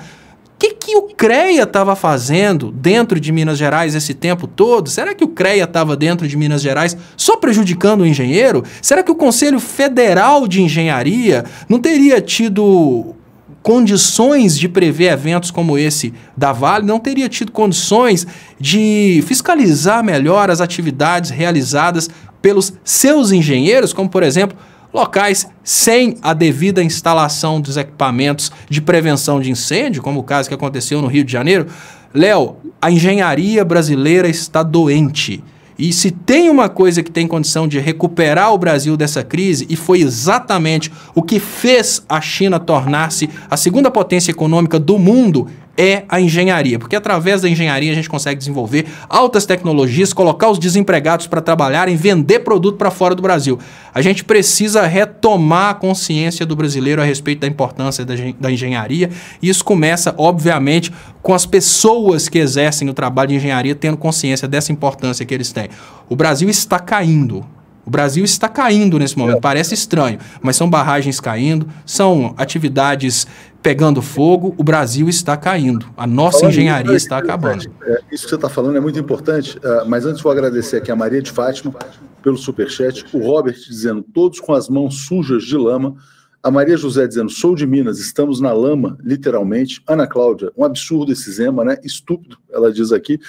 O que o CREA estava fazendo dentro de Minas Gerais esse tempo todo? Será que o CREA estava dentro de Minas Gerais só prejudicando o engenheiro? Será que o Conselho Federal de Engenharia não teria tido condições de prever eventos como esse da Vale? Não teria tido condições de fiscalizar melhor as atividades realizadas pelos seus engenheiros, como, por exemplo, locais sem a devida instalação dos equipamentos de prevenção de incêndio, como o caso que aconteceu no Rio de Janeiro? Léo, a engenharia brasileira está doente. E se tem uma coisa que tem condição de recuperar o Brasil dessa crise, e foi exatamente o que fez a China tornar-se a segunda potência econômica do mundo, é a engenharia, porque através da engenharia a gente consegue desenvolver altas tecnologias, colocar os desempregados para trabalharem, vender produto para fora do Brasil. A gente precisa retomar a consciência do brasileiro a respeito da importância da engenharia, e isso começa, obviamente, com as pessoas que exercem o trabalho de engenharia tendo consciência dessa importância que eles têm. O Brasil está caindo. O Brasil está caindo nesse momento, parece estranho, mas são barragens caindo, são atividades pegando fogo, o Brasil está caindo, a nossa engenharia está acabando. Isso que você está falando é muito importante, mas antes vou agradecer aqui a Maria de Fátima pelo superchat, o Robert dizendo, todos com as mãos sujas de lama, a Maria José dizendo, sou de Minas, estamos na lama, literalmente, Ana Cláudia, um absurdo esse Zema, né? Estúpido, ela diz aqui.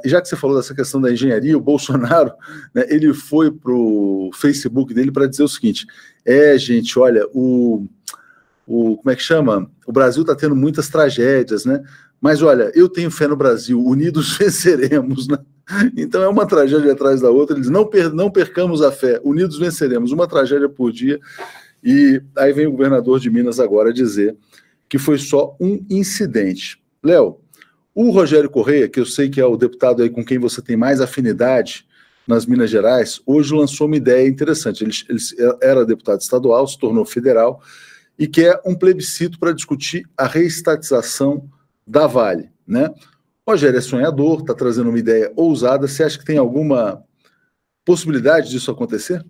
E já que você falou dessa questão da engenharia, o Bolsonaro, né, ele foi para o Facebook dele para dizer o seguinte, gente, olha, como é que chama? O Brasil está tendo muitas tragédias, né? Mas olha, eu tenho fé no Brasil, unidos venceremos, né? Então é uma tragédia atrás da outra, eles não percamos a fé, unidos venceremos, uma tragédia por dia, e aí vem o governador de Minas agora dizer que foi só um incidente. Léo, o Rogério Correia, que eu sei que é o deputado aí com quem você tem mais afinidade nas Minas Gerais, hoje lançou uma ideia interessante. Ele era deputado estadual, se tornou federal e quer um plebiscito para discutir a reestatização da Vale, né? O Rogério é sonhador, está trazendo uma ideia ousada. Você acha que tem alguma possibilidade disso acontecer?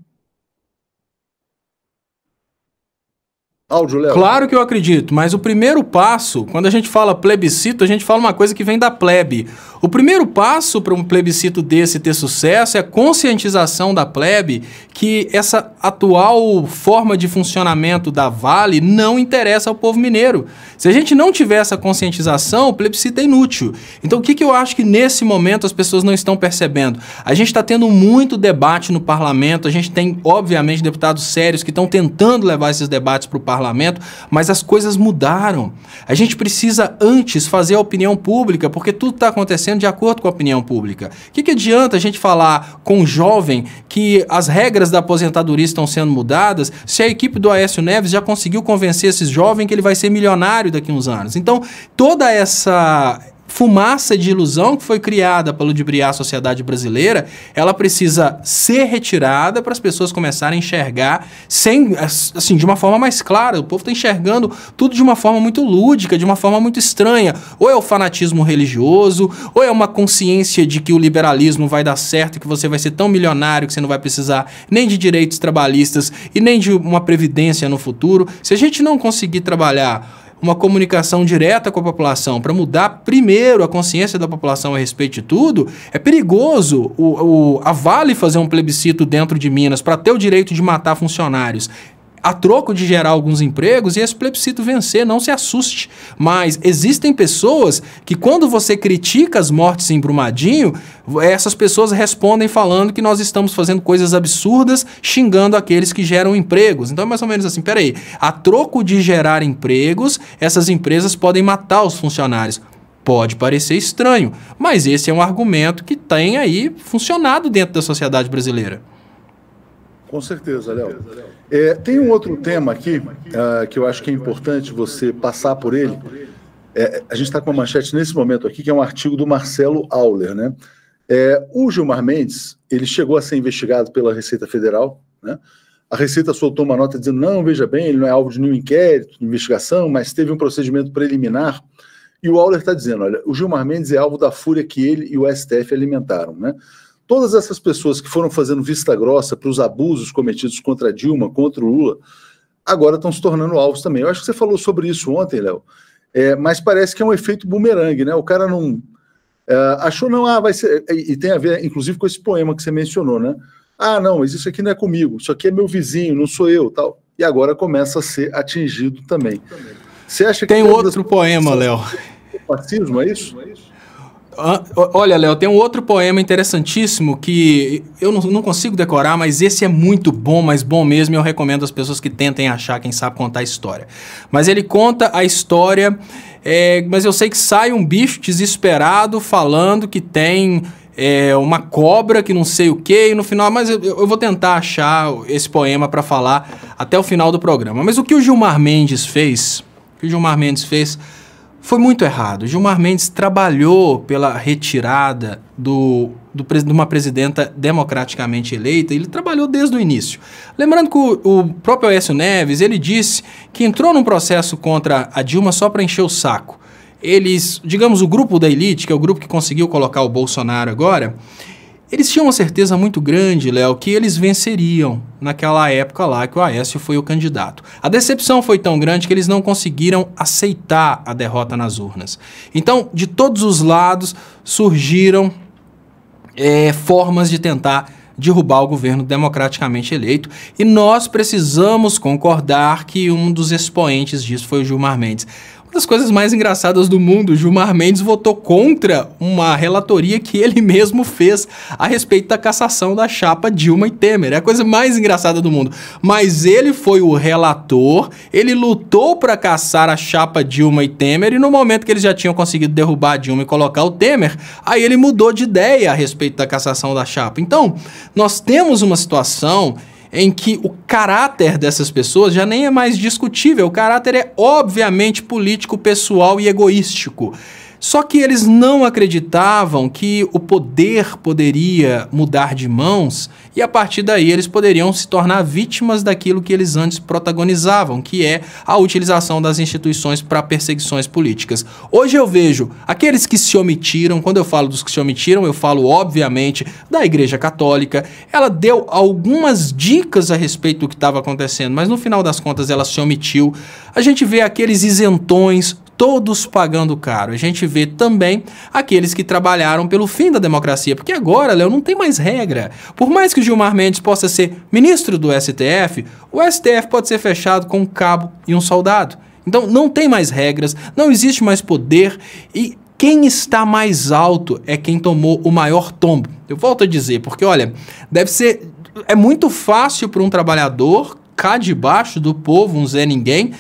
Áudio, Léo. Claro que eu acredito, mas o primeiro passo, quando a gente fala plebiscito, a gente fala uma coisa que vem da plebe. O primeiro passo para um plebiscito desse ter sucesso é a conscientização da plebe que essa atual forma de funcionamento da Vale não interessa ao povo mineiro. Se a gente não tiver essa conscientização, o plebiscito é inútil. Então o que eu acho que nesse momento as pessoas não estão percebendo? A gente está tendo muito debate no parlamento, a gente tem, obviamente, deputados sérios que estão tentando levar esses debates para o parlamento, mas as coisas mudaram. A gente precisa antes fazer a opinião pública, porque tudo está acontecendo de acordo com a opinião pública. O que adianta a gente falar com um jovem que as regras da aposentadoria estão sendo mudadas, se a equipe do Aécio Neves já conseguiu convencer esses jovens que ele vai ser milionário daqui a uns anos? Então, toda essa fumaça de ilusão que foi criada para ludibriar a sociedade brasileira, ela precisa ser retirada para as pessoas começarem a enxergar assim, de uma forma mais clara. O povo está enxergando tudo de uma forma muito lúdica, de uma forma muito estranha. Ou é o fanatismo religioso, ou é uma consciência de que o liberalismo vai dar certo, que você vai ser tão milionário que você não vai precisar nem de direitos trabalhistas e nem de uma previdência no futuro. Se a gente não conseguir trabalhar uma comunicação direta com a população para mudar primeiro a consciência da população a respeito de tudo, é perigoso a Vale fazer um plebiscito dentro de Minas para ter o direito de matar funcionários a troco de gerar alguns empregos e esse plebiscito vencer. Não se assuste, mas existem pessoas que quando você critica as mortes em Brumadinho, essas pessoas respondem falando que nós estamos fazendo coisas absurdas, xingando aqueles que geram empregos. Então é mais ou menos assim, peraí, a troco de gerar empregos, essas empresas podem matar os funcionários. Pode parecer estranho, mas esse é um argumento que tem aí funcionado dentro da sociedade brasileira. Com certeza, Léo. Tem um outro tema aqui que eu acho que é importante você passar por ele. A gente está com uma manchete nesse momento aqui, que é um artigo do Marcelo Auler, né? O Gilmar Mendes, ele chegou a ser investigado pela Receita Federal, né? A Receita soltou uma nota dizendo, não, veja bem, ele não é alvo de nenhum inquérito, de investigação, mas teve um procedimento preliminar. E o Auler está dizendo, olha, o Gilmar Mendes é alvo da fúria que ele e o STF alimentaram, né? Todas essas pessoas que foram fazendo vista grossa para os abusos cometidos contra Dilma, contra o Lula, agora estão se tornando alvos também. Eu acho que você falou sobre isso ontem, Léo, mas parece que é um efeito bumerangue, né? O cara não achou, não, vai ser... E tem a ver, inclusive, com esse poema que você mencionou, né? Não, mas isso aqui não é comigo, isso aqui é meu vizinho, não sou eu, tal. E agora começa a ser atingido também. Você acha que... Tem outro poema, Léo. Fascismo, é isso? Olha, Léo, tem um outro poema interessantíssimo que eu não consigo decorar, mas esse é muito bom, mas bom mesmo, e eu recomendo às pessoas que tentem achar quem sabe contar a história. Mas ele conta a história, mas eu sei que sai um bicho desesperado falando que tem uma cobra que não sei o que, e no final, mas eu vou tentar achar esse poema para falar até o final do programa. Mas o que o Gilmar Mendes fez, foi muito errado. Gilmar Mendes trabalhou pela retirada de uma presidenta democraticamente eleita, ele trabalhou desde o início. Lembrando que o próprio Aécio Neves, ele disse que entrou num processo contra a Dilma só para encher o saco. Eles, digamos, o grupo da elite, que é o grupo que conseguiu colocar o Bolsonaro agora, eles tinham uma certeza muito grande, Léo, que eles venceriam naquela época lá que o Aécio foi o candidato. A decepção foi tão grande que eles não conseguiram aceitar a derrota nas urnas. Então, de todos os lados, surgiram formas de tentar derrubar o governo democraticamente eleito, e nós precisamos concordar que um dos expoentes disso foi o Gilmar Mendes. Uma das coisas mais engraçadas do mundo, Gilmar Mendes votou contra uma relatoria que ele mesmo fez a respeito da cassação da chapa Dilma e Temer. É a coisa mais engraçada do mundo. Mas ele foi o relator, ele lutou para cassar a chapa Dilma e Temer, e no momento que eles já tinham conseguido derrubar a Dilma e colocar o Temer, aí ele mudou de ideia a respeito da cassação da chapa. Então, nós temos uma situação em que o caráter dessas pessoas já nem é mais discutível. O caráter é obviamente político, pessoal e egoístico. Só que eles não acreditavam que o poder poderia mudar de mãos e a partir daí eles poderiam se tornar vítimas daquilo que eles antes protagonizavam, que é a utilização das instituições para perseguições políticas. Hoje eu vejo aqueles que se omitiram. Quando eu falo dos que se omitiram, eu falo obviamente da Igreja Católica. Ela deu algumas dicas a respeito do que estava acontecendo, mas no final das contas ela se omitiu. A gente vê aqueles isentões, todos pagando caro. A gente vê também aqueles que trabalharam pelo fim da democracia, porque agora, Léo, não tem mais regra. Por mais que o Gilmar Mendes possa ser ministro do STF, o STF pode ser fechado com um cabo e um soldado. Então não tem mais regras, não existe mais poder e quem está mais alto é quem tomou o maior tombo. Eu volto a dizer, porque olha, é muito fácil para um trabalhador cá debaixo do povo, um Zé Ninguém,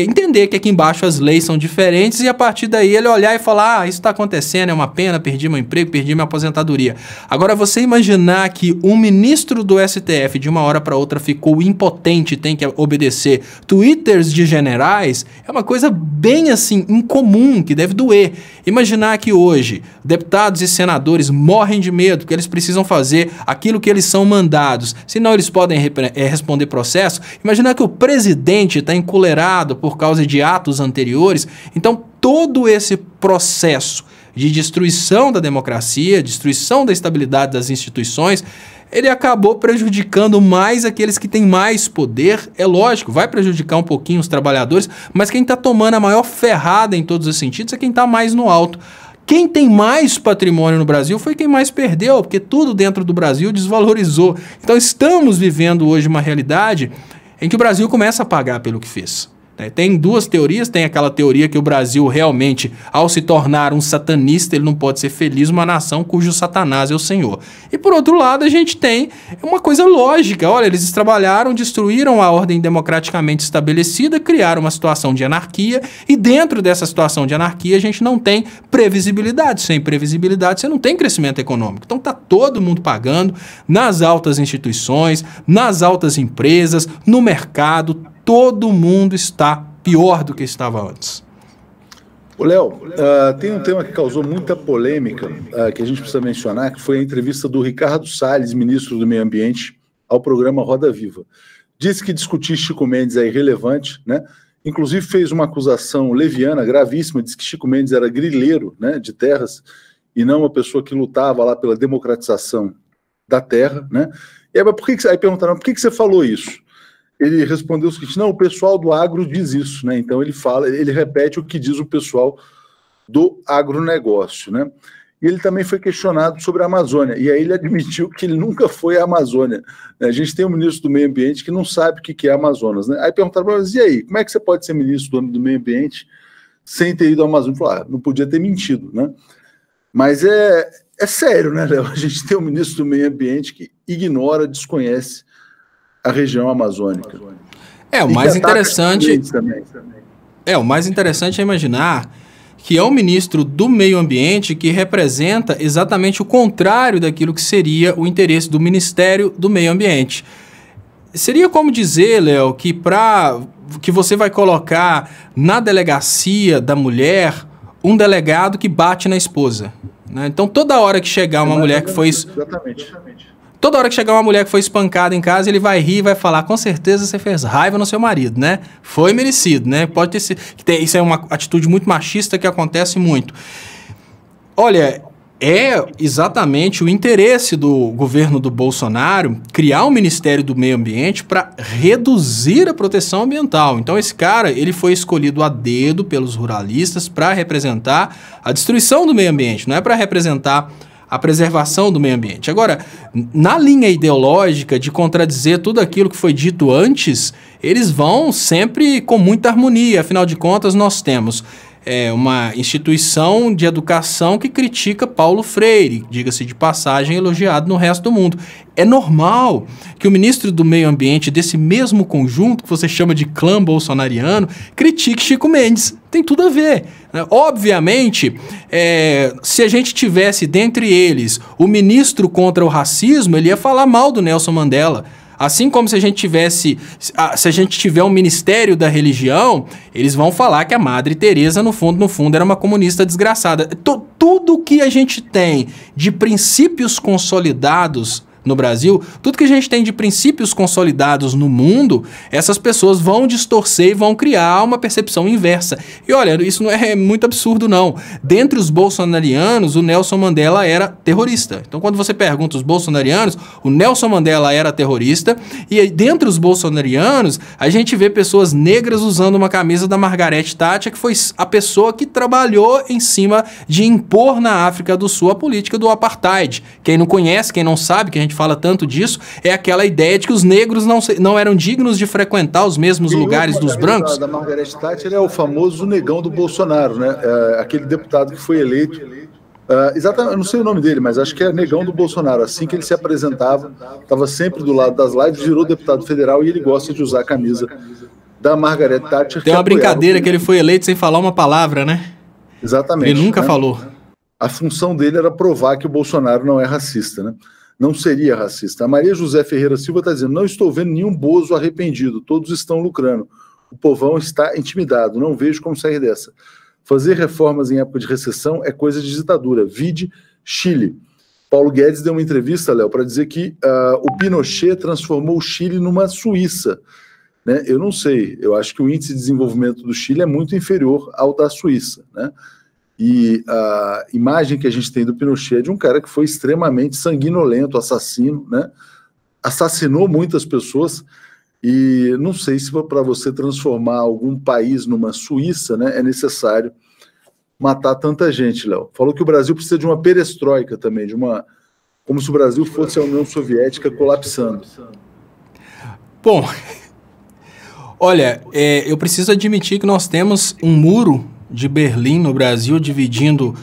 entender que aqui embaixo as leis são diferentes e a partir daí ele olhar e falar, isso está acontecendo, é uma pena, perdi meu emprego, perdi minha aposentadoria. Agora você imaginar que um ministro do STF de uma hora para outra ficou impotente, tem que obedecer twitters de generais, é uma coisa bem assim, incomum, que deve doer. Imaginar que hoje deputados e senadores morrem de medo porque eles precisam fazer aquilo que eles são mandados, senão eles podem responder processo. Imaginar que o presidente está encolerado por causa de atos anteriores. Então, todo esse processo de destruição da democracia, destruição da estabilidade das instituições, ele acabou prejudicando mais aqueles que têm mais poder. É lógico, vai prejudicar um pouquinho os trabalhadores, mas quem está tomando a maior ferrada em todos os sentidos é quem está mais no alto. Quem tem mais patrimônio no Brasil foi quem mais perdeu, porque tudo dentro do Brasil desvalorizou. Então, estamos vivendo hoje uma realidade em que o Brasil começa a pagar pelo que fez. Tem duas teorias, tem aquela teoria que o Brasil realmente, ao se tornar um satanista, ele não pode ser feliz, uma nação cujo satanás é o Senhor. E por outro lado, a gente tem uma coisa lógica, olha, eles trabalharam, destruíram a ordem democraticamente estabelecida, criaram uma situação de anarquia, e dentro dessa situação de anarquia a gente não tem previsibilidade. Sem previsibilidade você não tem crescimento econômico. Então está todo mundo pagando nas altas instituições, nas altas empresas, no mercado. Todo mundo está pior do que estava antes. Léo, tem um tema que causou muita polêmica, que a gente precisa mencionar, que foi a entrevista do Ricardo Salles, ministro do Meio Ambiente, ao programa Roda Viva. Disse que discutir Chico Mendes é irrelevante, né? Inclusive fez uma acusação leviana, gravíssima, disse que Chico Mendes era grileiro, né, de terras e não uma pessoa que lutava lá pela democratização da terra, né? E aí perguntaram, por que você falou isso? Ele respondeu o seguinte, não, o pessoal do agro diz isso, né? Então ele repete o que diz o pessoal do agronegócio, né? E ele também foi questionado sobre a Amazônia, e aí ele admitiu que ele nunca foi à Amazônia. A gente tem um ministro do Meio Ambiente que não sabe o que é Amazonas, né? Aí perguntaram, mas e aí, como é que você pode ser ministro do Meio Ambiente sem ter ido à Amazônia? Ele falou, não podia ter mentido, né? Mas é sério, né, Léo? A gente tem um ministro do Meio Ambiente que ignora, desconhece a região amazônica. O mais interessante é imaginar que é o ministro do Meio Ambiente que representa exatamente o contrário daquilo que seria o interesse do Ministério do Meio Ambiente. Seria como dizer, Léo, que para que você vai colocar na delegacia da mulher um delegado que bate na esposa, né? Então, toda hora que chegar uma mulher que foi... Exatamente. Toda hora que chegar uma mulher que foi espancada em casa, ele vai rir e vai falar, com certeza você fez raiva no seu marido, né? Foi merecido, né? Pode ter sido... Isso é uma atitude muito machista que acontece muito. Olha, é exatamente o interesse do governo do Bolsonaro criar um Ministério do Meio Ambiente para reduzir a proteção ambiental. Então esse cara, ele foi escolhido a dedo pelos ruralistas para representar a destruição do meio ambiente, não é para representar a preservação do meio ambiente. Agora, na linha ideológica de contradizer tudo aquilo que foi dito antes, eles vão sempre com muita harmonia. Afinal de contas, nós temos uma instituição de educação que critica Paulo Freire, diga-se de passagem, elogiado no resto do mundo. É normal que o ministro do Meio Ambiente desse mesmo conjunto, que você chama de clã bolsonariano, critique Chico Mendes. Tem tudo a ver, né? Obviamente, se a gente tivesse dentre eles o ministro contra o racismo, ele ia falar mal do Nelson Mandela. Assim como se a gente tiver um ministério da religião, eles vão falar que a Madre Teresa, no fundo, era uma comunista desgraçada. Tudo que a gente tem de princípios consolidados no Brasil, tudo que a gente tem de princípios consolidados no mundo, essas pessoas vão distorcer e vão criar uma percepção inversa. E olha, isso não é muito absurdo, não. Dentre os bolsonarianos, o Nelson Mandela era terrorista. Então, quando você pergunta os bolsonarianos, o Nelson Mandela era terrorista, e aí, dentre os bolsonarianos, a gente vê pessoas negras usando uma camisa da Margaret Thatcher, que foi a pessoa que trabalhou em cima de impor na África do Sul a política do apartheid. Quem não conhece, quem não sabe, que a gente fala tanto disso, é aquela ideia de que os negros não eram dignos de frequentar os mesmos lugares dos brancos. Da Margaret Thatcher é o famoso negão do Bolsonaro, né? Aquele deputado que foi eleito. Exatamente, eu não sei o nome dele, mas acho que é negão do Bolsonaro. Assim que ele se apresentava, estava sempre do lado das lives, virou deputado federal e ele gosta de usar a camisa da Margaret Thatcher. Tem uma brincadeira que ele foi eleito sem falar uma palavra, né? Exatamente. Ele nunca falou. A função dele era provar que o Bolsonaro não é racista, né? Não seria racista. A Maria José Ferreira Silva está dizendo, não estou vendo nenhum bozo arrependido, todos estão lucrando. O povão está intimidado, não vejo como sair dessa. Fazer reformas em época de recessão é coisa de ditadura. Vide Chile. Paulo Guedes deu uma entrevista, Léo, para dizer que o Pinochet transformou o Chile numa Suíça. Né? Eu não sei, eu acho que o índice de desenvolvimento do Chile é muito inferior ao da Suíça, né? E a imagem que a gente tem do Pinochet é de um cara que foi extremamente sanguinolento, assassino, né? Assassinou muitas pessoas e não sei se para você transformar algum país numa Suíça, né, é necessário matar tanta gente, Léo. Falou que o Brasil precisa de uma perestroika também, como se o Brasil fosse a União Soviética colapsando. Bom, olha, eu preciso admitir que nós temos um muro de Berlim no Brasil, dividindo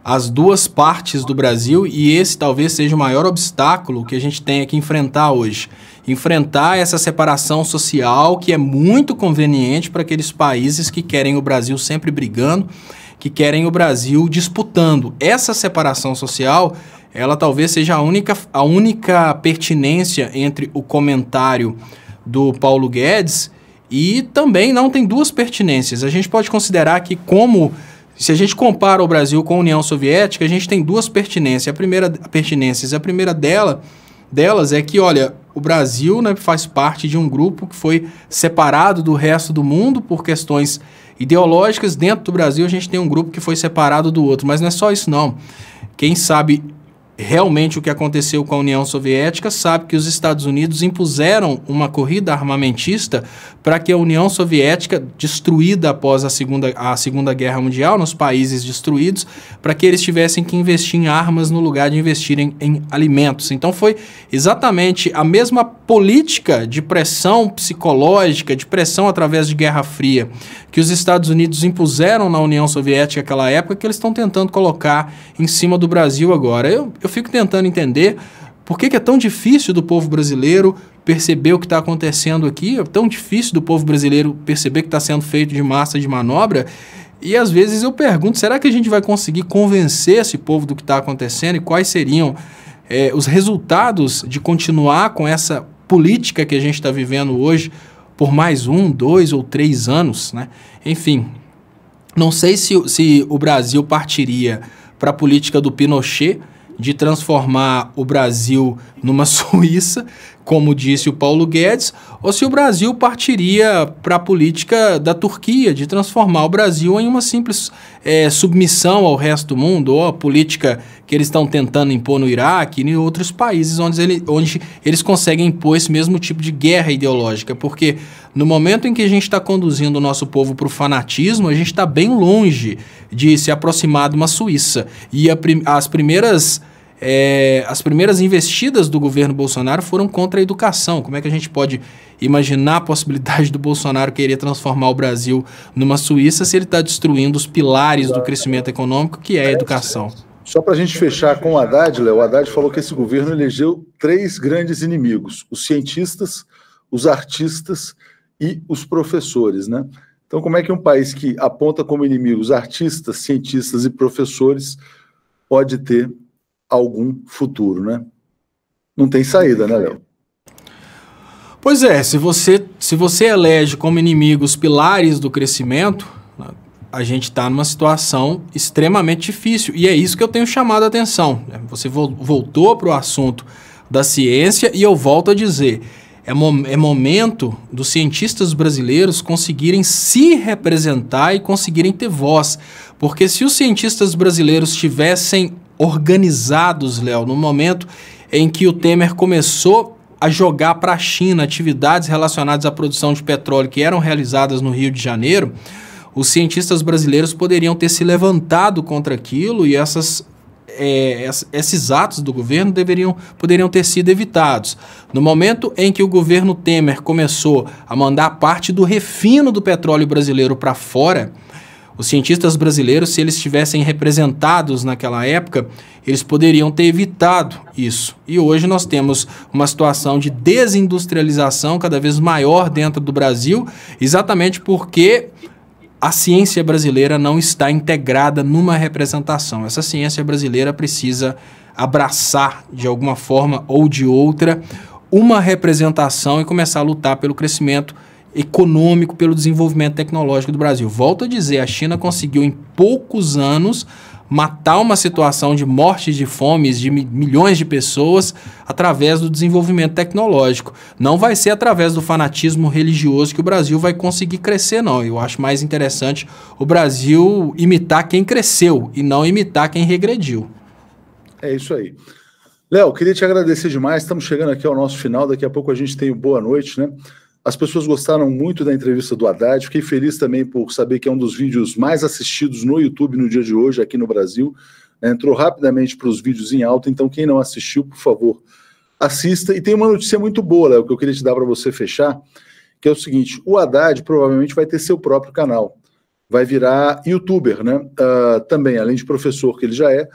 as duas partes do Brasil, e esse talvez seja o maior obstáculo que a gente tenha que enfrentar hoje. Enfrentar essa separação social que é muito conveniente para aqueles países que querem o Brasil sempre brigando, que querem o Brasil disputando. Essa separação social, ela talvez seja a única pertinência entre o comentário do Paulo Guedes. E também não tem duas pertinências. A gente pode considerar que se a gente compara o Brasil com a União Soviética, a gente tem duas pertinências. A primeira delas é que, olha, o Brasil, né, faz parte de um grupo que foi separado do resto do mundo por questões ideológicas. Dentro do Brasil a gente tem um grupo que foi separado do outro, mas não é só isso não. Quem sabe realmente o que aconteceu com a União Soviética sabe que os Estados Unidos impuseram uma corrida armamentista para que a União Soviética, destruída após a Segunda Guerra Mundial, nos países destruídos, para que eles tivessem que investir em armas no lugar de investirem em alimentos. Então foi exatamente a mesma política de pressão psicológica, de pressão através de Guerra Fria, que os Estados Unidos impuseram na União Soviética naquela época, que eles estão tentando colocar em cima do Brasil agora. Eu fico tentando entender por que é tão difícil do povo brasileiro perceber o que está acontecendo aqui, é tão difícil do povo brasileiro perceber que está sendo feito de massa de manobra, e às vezes eu pergunto, será que a gente vai conseguir convencer esse povo do que está acontecendo e quais seriam os resultados de continuar com essa política que a gente está vivendo hoje, por mais 1, 2 ou 3 anos, né? Enfim, não sei se o Brasil partiria para a política do Pinochet, de transformar o Brasil numa Suíça, como disse o Paulo Guedes, ou se o Brasil partiria para a política da Turquia, de transformar o Brasil em uma simples submissão ao resto do mundo, ou a política que eles estão tentando impor no Iraque e em outros países onde eles conseguem impor esse mesmo tipo de guerra ideológica, porque no momento em que a gente está conduzindo o nosso povo para o fanatismo, a gente está bem longe de se aproximar de uma Suíça. E as primeiras investidas do governo Bolsonaro foram contra a educação. Como é que a gente pode imaginar a possibilidade do Bolsonaro querer transformar o Brasil numa Suíça se ele está destruindo os pilares do crescimento econômico, que é a educação? Só para a gente fechar com o Haddad, Léo, o Haddad falou que esse governo elegeu 3 grandes inimigos: os cientistas, os artistas e os professores, né? Então, como é que um país que aponta como inimigos artistas, cientistas e professores pode ter algum futuro, né? Não tem saída, né, Léo? Pois é, se você elege como inimigo os pilares do crescimento, a gente está numa situação extremamente difícil. E é isso que eu tenho chamado a atenção. Você voltou para o assunto da ciência e eu volto a dizer, é momento dos cientistas brasileiros conseguirem se representar e conseguirem ter voz. Porque se os cientistas brasileiros estivessem organizados, Léo, no momento em que o Temer começou a jogar para a China atividades relacionadas à produção de petróleo que eram realizadas no Rio de Janeiro, os cientistas brasileiros poderiam ter se levantado contra aquilo e esses atos do governo poderiam ter sido evitados. No momento em que o governo Temer começou a mandar parte do refino do petróleo brasileiro para fora, os cientistas brasileiros, se eles estivessem representados naquela época, eles poderiam ter evitado isso. E hoje nós temos uma situação de desindustrialização cada vez maior dentro do Brasil, exatamente porque a ciência brasileira não está integrada numa representação. Essa ciência brasileira precisa abraçar, de alguma forma ou de outra, uma representação e começar a lutar pelo crescimento econômico, pelo desenvolvimento tecnológico do Brasil. Volto a dizer, a China conseguiu em poucos anos matar uma situação de mortes de fomes de milhões de pessoas através do desenvolvimento tecnológico. Não vai ser através do fanatismo religioso que o Brasil vai conseguir crescer, não. Eu acho mais interessante o Brasil imitar quem cresceu e não imitar quem regrediu. É isso aí. Léo, queria te agradecer demais. Estamos chegando aqui ao nosso final. Daqui a pouco a gente tem o Boa Noite, né? As pessoas gostaram muito da entrevista do Haddad. Fiquei feliz também por saber que é um dos vídeos mais assistidos no YouTube no dia de hoje, aqui no Brasil. Entrou rapidamente para os vídeos em alta, então quem não assistiu, por favor, assista. E tem uma notícia muito boa, Léo, que eu queria te dar para você fechar, que é o seguinte: o Haddad provavelmente vai ter seu próprio canal. Vai virar youtuber, né? Também, além de professor que ele já é,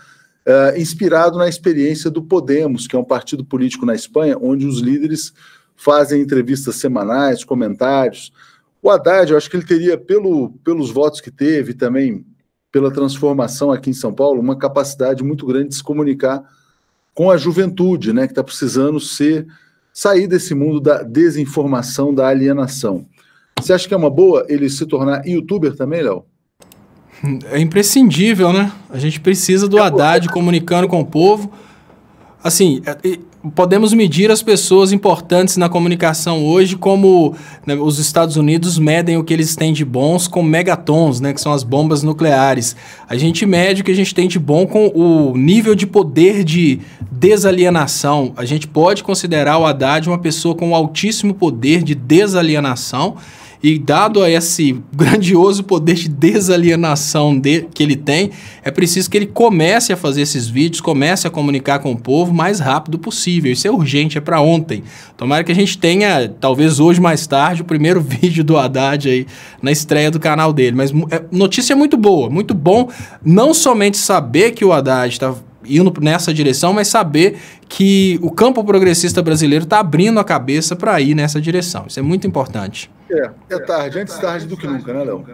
inspirado na experiência do Podemos, que é um partido político na Espanha, onde os líderes fazem entrevistas semanais, comentários. O Haddad, eu acho que ele teria, pelos votos que teve, também pela transformação aqui em São Paulo, uma capacidade muito grande de se comunicar com a juventude, né, que está precisando sair desse mundo da desinformação, da alienação. Você acha que é uma boa ele se tornar youtuber também, Léo? É imprescindível, né? A gente precisa do Haddad comunicando com o povo. Assim, podemos medir as pessoas importantes na comunicação hoje como, né, os Estados Unidos medem o que eles têm de bons com megatons, né, que são as bombas nucleares. A gente mede o que a gente tem de bom com o nível de poder de desalienação. A gente pode considerar o Haddad uma pessoa com um altíssimo poder de desalienação. E dado a esse grandioso poder de desalienação que ele tem, é preciso que ele comece a fazer esses vídeos, comece a comunicar com o povo o mais rápido possível. Isso é urgente, é para ontem. Tomara que a gente tenha, talvez hoje mais tarde, o primeiro vídeo do Haddad aí na estreia do canal dele. Mas notícia muito boa, muito bom não somente saber que o Haddad está indo nessa direção, mas saber que o campo progressista brasileiro está abrindo a cabeça para ir nessa direção. Isso é muito importante. É tarde, antes tarde do que nunca, né, Léo?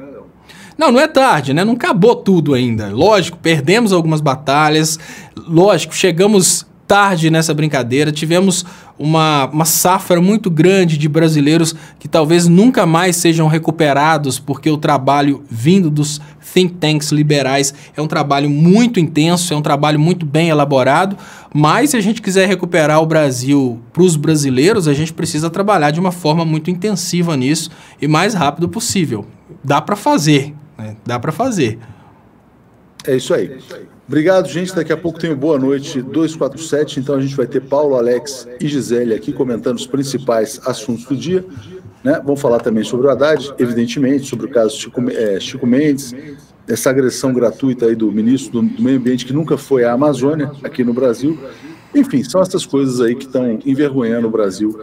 Não é tarde, né? Não acabou tudo ainda. Lógico, perdemos algumas batalhas, lógico, chegamos tarde nessa brincadeira, tivemos uma safra muito grande de brasileiros que talvez nunca mais sejam recuperados, porque o trabalho vindo dos think tanks liberais é um trabalho muito intenso, é um trabalho muito bem elaborado, mas se a gente quiser recuperar o Brasil para os brasileiros, a gente precisa trabalhar de uma forma muito intensiva nisso e mais rápido possível. Dá para fazer, né? Dá para fazer. É isso aí. Obrigado, gente. Daqui a pouco tem o Boa Noite 247. Então a gente vai ter Paulo, Alex e Gisele aqui comentando os principais assuntos do dia, né? Vamos falar também sobre o Haddad, evidentemente, sobre o caso Chico Mendes, essa agressão gratuita aí do ministro do Meio Ambiente que nunca foi à Amazônia, aqui no Brasil. Enfim, são essas coisas aí que estão envergonhando o Brasil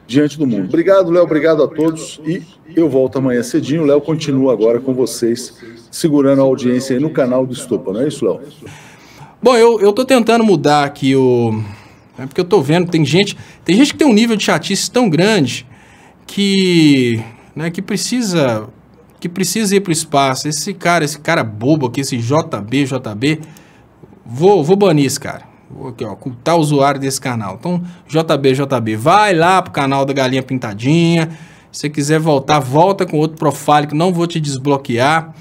diante do mundo. Obrigado, Léo. Obrigado a todos. E eu volto amanhã cedinho. O Léo continua agora com vocês, segurando a audiência aí no canal do Estopa, não é isso, Léo? Bom, eu tô tentando mudar aqui é porque eu tô vendo, tem gente que tem um nível de chatice tão grande que precisa ir pro espaço. Esse cara bobo aqui, esse JB, vou banir esse cara. Vou aqui, ó, ocultar o usuário desse canal. Então, JB, vai lá pro canal da Galinha Pintadinha. Se você quiser voltar, volta com outro profile que não vou te desbloquear.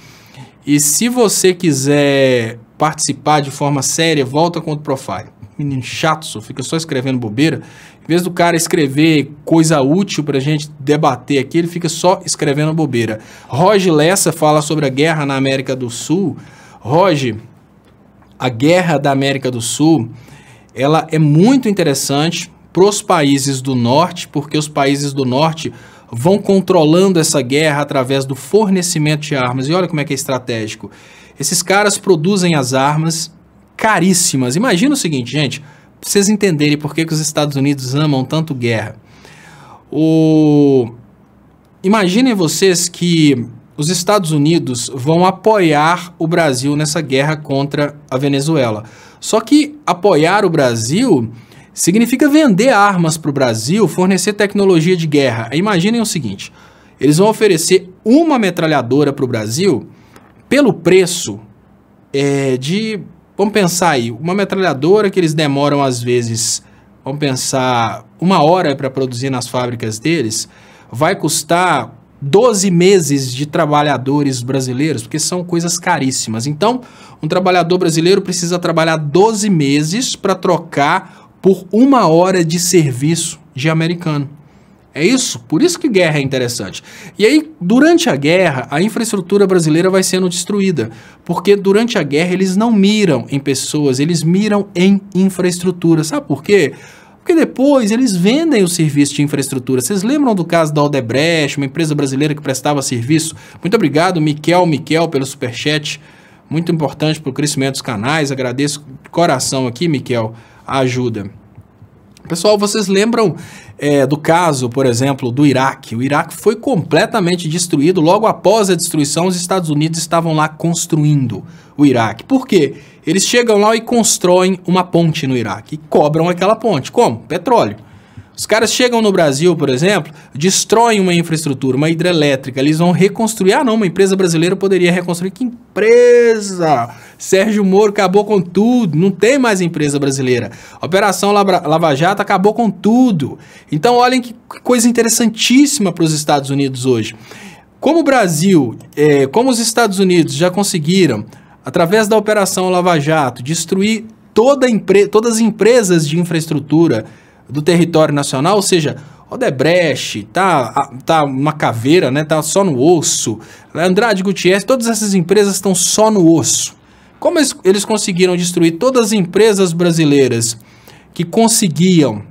E se você quiser participar de forma séria, volta com outro profile. Menino chato, só fica só escrevendo bobeira. Em vez do cara escrever coisa útil pra gente debater aqui, ele fica só escrevendo bobeira. Roger Lessa fala sobre a guerra na América do Sul. Roger, a guerra da América do Sul, ela é muito interessante para os países do norte, porque os países do norte vão controlando essa guerra através do fornecimento de armas. E olha como é que é estratégico. Esses caras produzem as armas caríssimas. Imagina o seguinte, gente, para vocês entenderem por que os Estados Unidos amam tanto guerra. Imaginem vocês que os Estados Unidos vão apoiar o Brasil nessa guerra contra a Venezuela. Só que apoiar o Brasil significa vender armas para o Brasil, fornecer tecnologia de guerra. Imaginem o seguinte, eles vão oferecer uma metralhadora para o Brasil pelo preço vamos pensar aí, uma metralhadora que eles demoram às vezes, vamos pensar, 1 hora para produzir nas fábricas deles, vai custar 12 meses de trabalhadores brasileiros, porque são coisas caríssimas. Então, um trabalhador brasileiro precisa trabalhar 12 meses para trocar por 1 hora de serviço de americano. É isso? Por isso que guerra é interessante. E aí, durante a guerra, a infraestrutura brasileira vai sendo destruída, porque durante a guerra eles não miram em pessoas, eles miram em infraestrutura. Sabe por quê? Porque depois eles vendem o serviço de infraestrutura. Vocês lembram do caso da Odebrecht, uma empresa brasileira que prestava serviço? Muito obrigado, Miquel, pelo superchat. Muito importante para o crescimento dos canais. Agradeço de coração aqui, Miquel, a ajuda. Pessoal, vocês lembram do caso, por exemplo, do Iraque? O Iraque foi completamente destruído. Logo após a destruição, os Estados Unidos estavam lá construindo o Iraque. Por quê? Eles chegam lá e constroem uma ponte no Iraque e cobram aquela ponte. Como? Petróleo. Os caras chegam no Brasil, por exemplo, destroem uma infraestrutura, uma hidrelétrica, eles vão reconstruir. Ah, não, uma empresa brasileira poderia reconstruir. Que empresa? Sérgio Moro acabou com tudo, não tem mais empresa brasileira. Operação Lava Jato acabou com tudo. Então, olhem que coisa interessantíssima para os Estados Unidos hoje. Como o Brasil, como os Estados Unidos já conseguiram, através da Operação Lava Jato, destruir todas as empresas de infraestrutura do território nacional, ou seja, Odebrecht, tá uma caveira, né? Tá só no osso. Andrade Gutierrez, todas essas empresas estão só no osso. Como eles conseguiram destruir todas as empresas brasileiras que conseguiam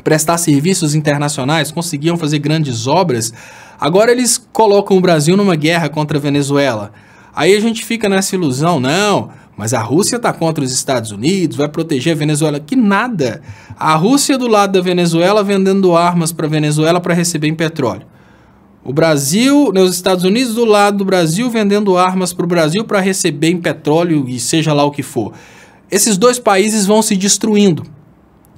prestar serviços internacionais, conseguiam fazer grandes obras, agora eles colocam o Brasil numa guerra contra a Venezuela. Aí a gente fica nessa ilusão, não, mas a Rússia está contra os Estados Unidos, vai proteger a Venezuela. Que nada! A Rússia do lado da Venezuela vendendo armas para a Venezuela para receber em petróleo. O Brasil, os Estados Unidos do lado do Brasil vendendo armas para o Brasil para receber em petróleo e seja lá o que for. Esses dois países vão se destruindo.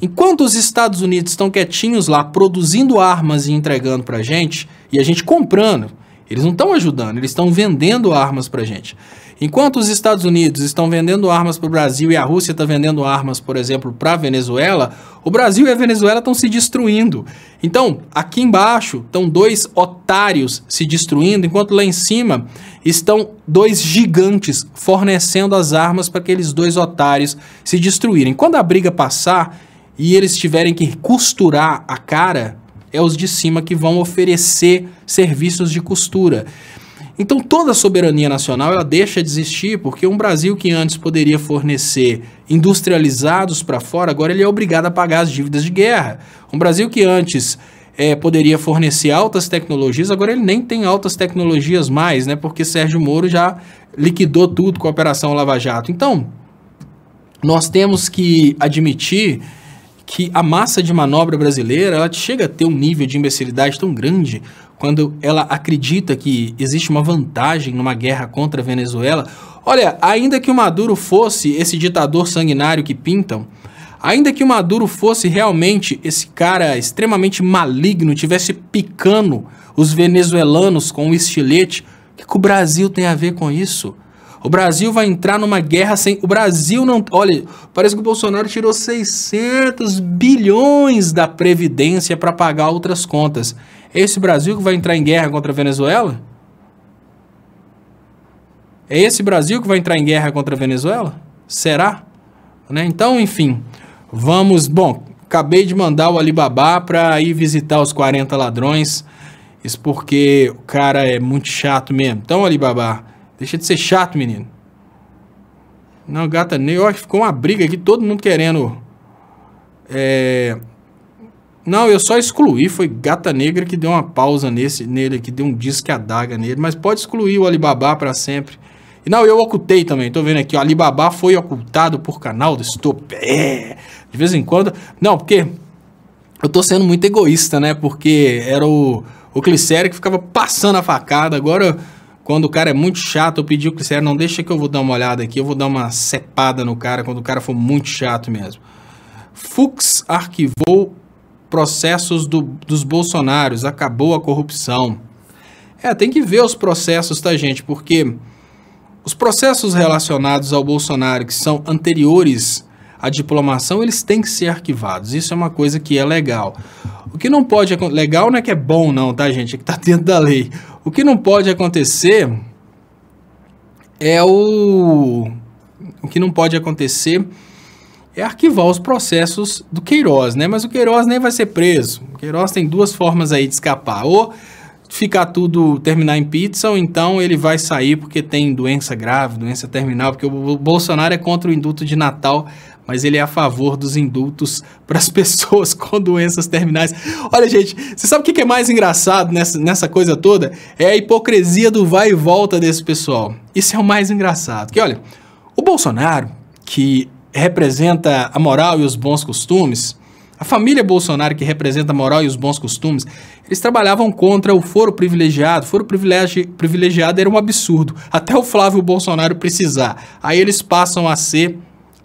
Enquanto os Estados Unidos estão quietinhos lá produzindo armas e entregando para a gente, e a gente comprando, Eles não estão ajudando, eles estão vendendo armas para a gente. Enquanto os Estados Unidos estão vendendo armas para o Brasil e a Rússia está vendendo armas, por exemplo, para a Venezuela, o Brasil e a Venezuela estão se destruindo. Então, aqui embaixo estão dois otários se destruindo, enquanto lá em cima estão dois gigantes fornecendo as armas para aqueles dois otários se destruírem. Quando a briga passar e eles tiverem que costurar a cara, é os de cima que vão oferecer serviços de costura. Então toda a soberania nacional ela deixa de existir, porque um Brasil que antes poderia fornecer industrializados para fora, agora ele é obrigado a pagar as dívidas de guerra. Um Brasil que antes poderia fornecer altas tecnologias, agora ele nem tem altas tecnologias mais, né? Porque Sérgio Moro já liquidou tudo com a Operação Lava Jato. Então, nós temos que admitir que a massa de manobra brasileira ela chega a ter um nível de imbecilidade tão grande quando ela acredita que existe uma vantagem numa guerra contra a Venezuela. Olha, ainda que o Maduro fosse esse ditador sanguinário que pintam, ainda que o Maduro fosse realmente esse cara extremamente maligno, tivesse picando os venezuelanos com um estilete, o que o Brasil tem a ver com isso? O Brasil vai entrar numa guerra sem... O Brasil não... Olha, parece que o Bolsonaro tirou 600 bilhões da Previdência para pagar outras contas. É esse Brasil que vai entrar em guerra contra a Venezuela? É esse Brasil que vai entrar em guerra contra a Venezuela? Será? Né? Então, enfim, vamos... Bom, acabei de mandar o Alibaba para ir visitar os 40 ladrões. Isso porque o cara é muito chato mesmo. Então, Alibaba... Deixa de ser chato, menino. Não, gata negra. Ficou uma briga aqui, todo mundo querendo... Não, eu só excluí. Foi gata negra que deu uma pausa nele aqui, deu um disque adaga nele. Mas pode excluir o Alibaba para sempre. E não, eu ocultei também. Tô vendo aqui, o Alibaba foi ocultado por canal do Estopé. De vez em quando... Não, porque eu tô sendo muito egoísta, né? Porque era o Clicério que ficava passando a facada. Agora... Quando o cara é muito chato, eu pedi o Clicério, não deixa que eu vou dar uma olhada aqui, eu vou dar uma cepada no cara quando o cara for muito chato mesmo. Fux arquivou processos dos bolsonaros, acabou a corrupção. Tem que ver os processos, tá, gente? Porque os processos relacionados ao Bolsonaro, que são anteriores à diplomação, eles têm que ser arquivados. Isso é uma coisa que é legal. O que não pode... Legal não é que é bom, não, tá, gente? É que tá dentro da lei. O que não pode acontecer é O que não pode acontecer é arquivar os processos do Queiroz, né? Mas o Queiroz nem vai ser preso. O Queiroz tem duas formas aí de escapar. Ou ficar tudo, terminar em pizza, ou então ele vai sair porque tem doença grave, doença terminal, porque o Bolsonaro é contra o indulto de Natal, mas ele é a favor dos indultos para as pessoas com doenças terminais. Olha, gente, você sabe o que é mais engraçado nessa coisa toda? É a hipocrisia do vai e volta desse pessoal. Isso é o mais engraçado. Que, olha, o Bolsonaro, que representa a moral e os bons costumes, a família Bolsonaro, que representa a moral e os bons costumes, eles trabalhavam contra o foro privilegiado. O foro privilegiado era um absurdo, até o Flávio Bolsonaro precisar. Aí eles passam a ser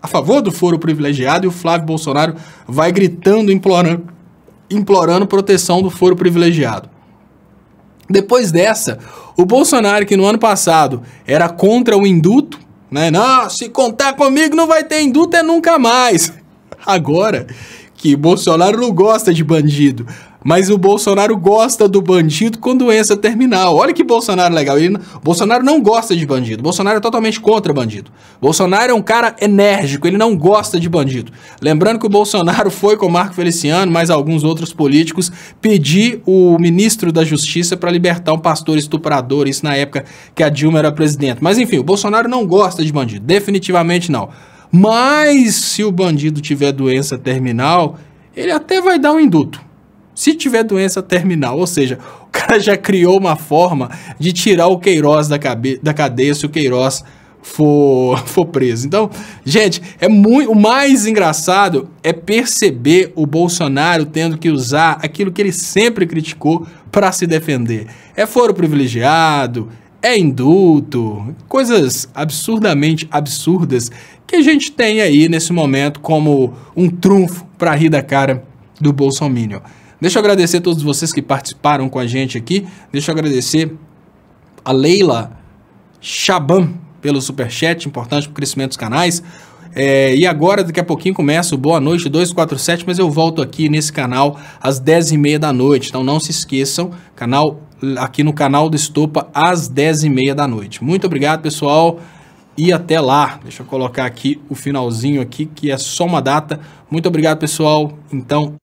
a favor do foro privilegiado e o Flávio Bolsonaro vai gritando, implorando proteção do foro privilegiado. Depois dessa, o Bolsonaro, que no ano passado era contra o indulto, né? Não, se contar comigo não vai ter indulto, é nunca mais. Agora que Bolsonaro não gosta de bandido, mas o Bolsonaro gosta do bandido com doença terminal. Olha que Bolsonaro legal. Bolsonaro não gosta de bandido. Bolsonaro é totalmente contra bandido. Bolsonaro é um cara enérgico, ele não gosta de bandido. Lembrando que o Bolsonaro foi com o Marco Feliciano, mais alguns outros políticos, pedir o ministro da Justiça para libertar um pastor estuprador, isso na época que a Dilma era presidente. Mas enfim, o Bolsonaro não gosta de bandido, definitivamente não. Mas se o bandido tiver doença terminal, ele até vai dar um indulto. Se tiver doença terminal, ou seja, o cara já criou uma forma de tirar o Queiroz da cadeia se o Queiroz for preso. Então, gente, o mais engraçado é perceber o Bolsonaro tendo que usar aquilo que ele sempre criticou para se defender. É foro privilegiado, é indulto, coisas absurdamente absurdas que a gente tem aí nesse momento como um trunfo para rir da cara do bolsominion. Deixa eu agradecer a todos vocês que participaram com a gente aqui. Deixa eu agradecer A Leila Chaban pelo superchat, importante para o crescimento dos canais. E agora, daqui a pouquinho, começa o Boa Noite 247, mas eu volto aqui nesse canal às 10h30 da noite. Então não se esqueçam, aqui no canal do Estopa às 10h30 da noite. Muito obrigado, pessoal, e até lá. Deixa eu colocar aqui o finalzinho aqui, que é só uma data. Muito obrigado, pessoal. Então...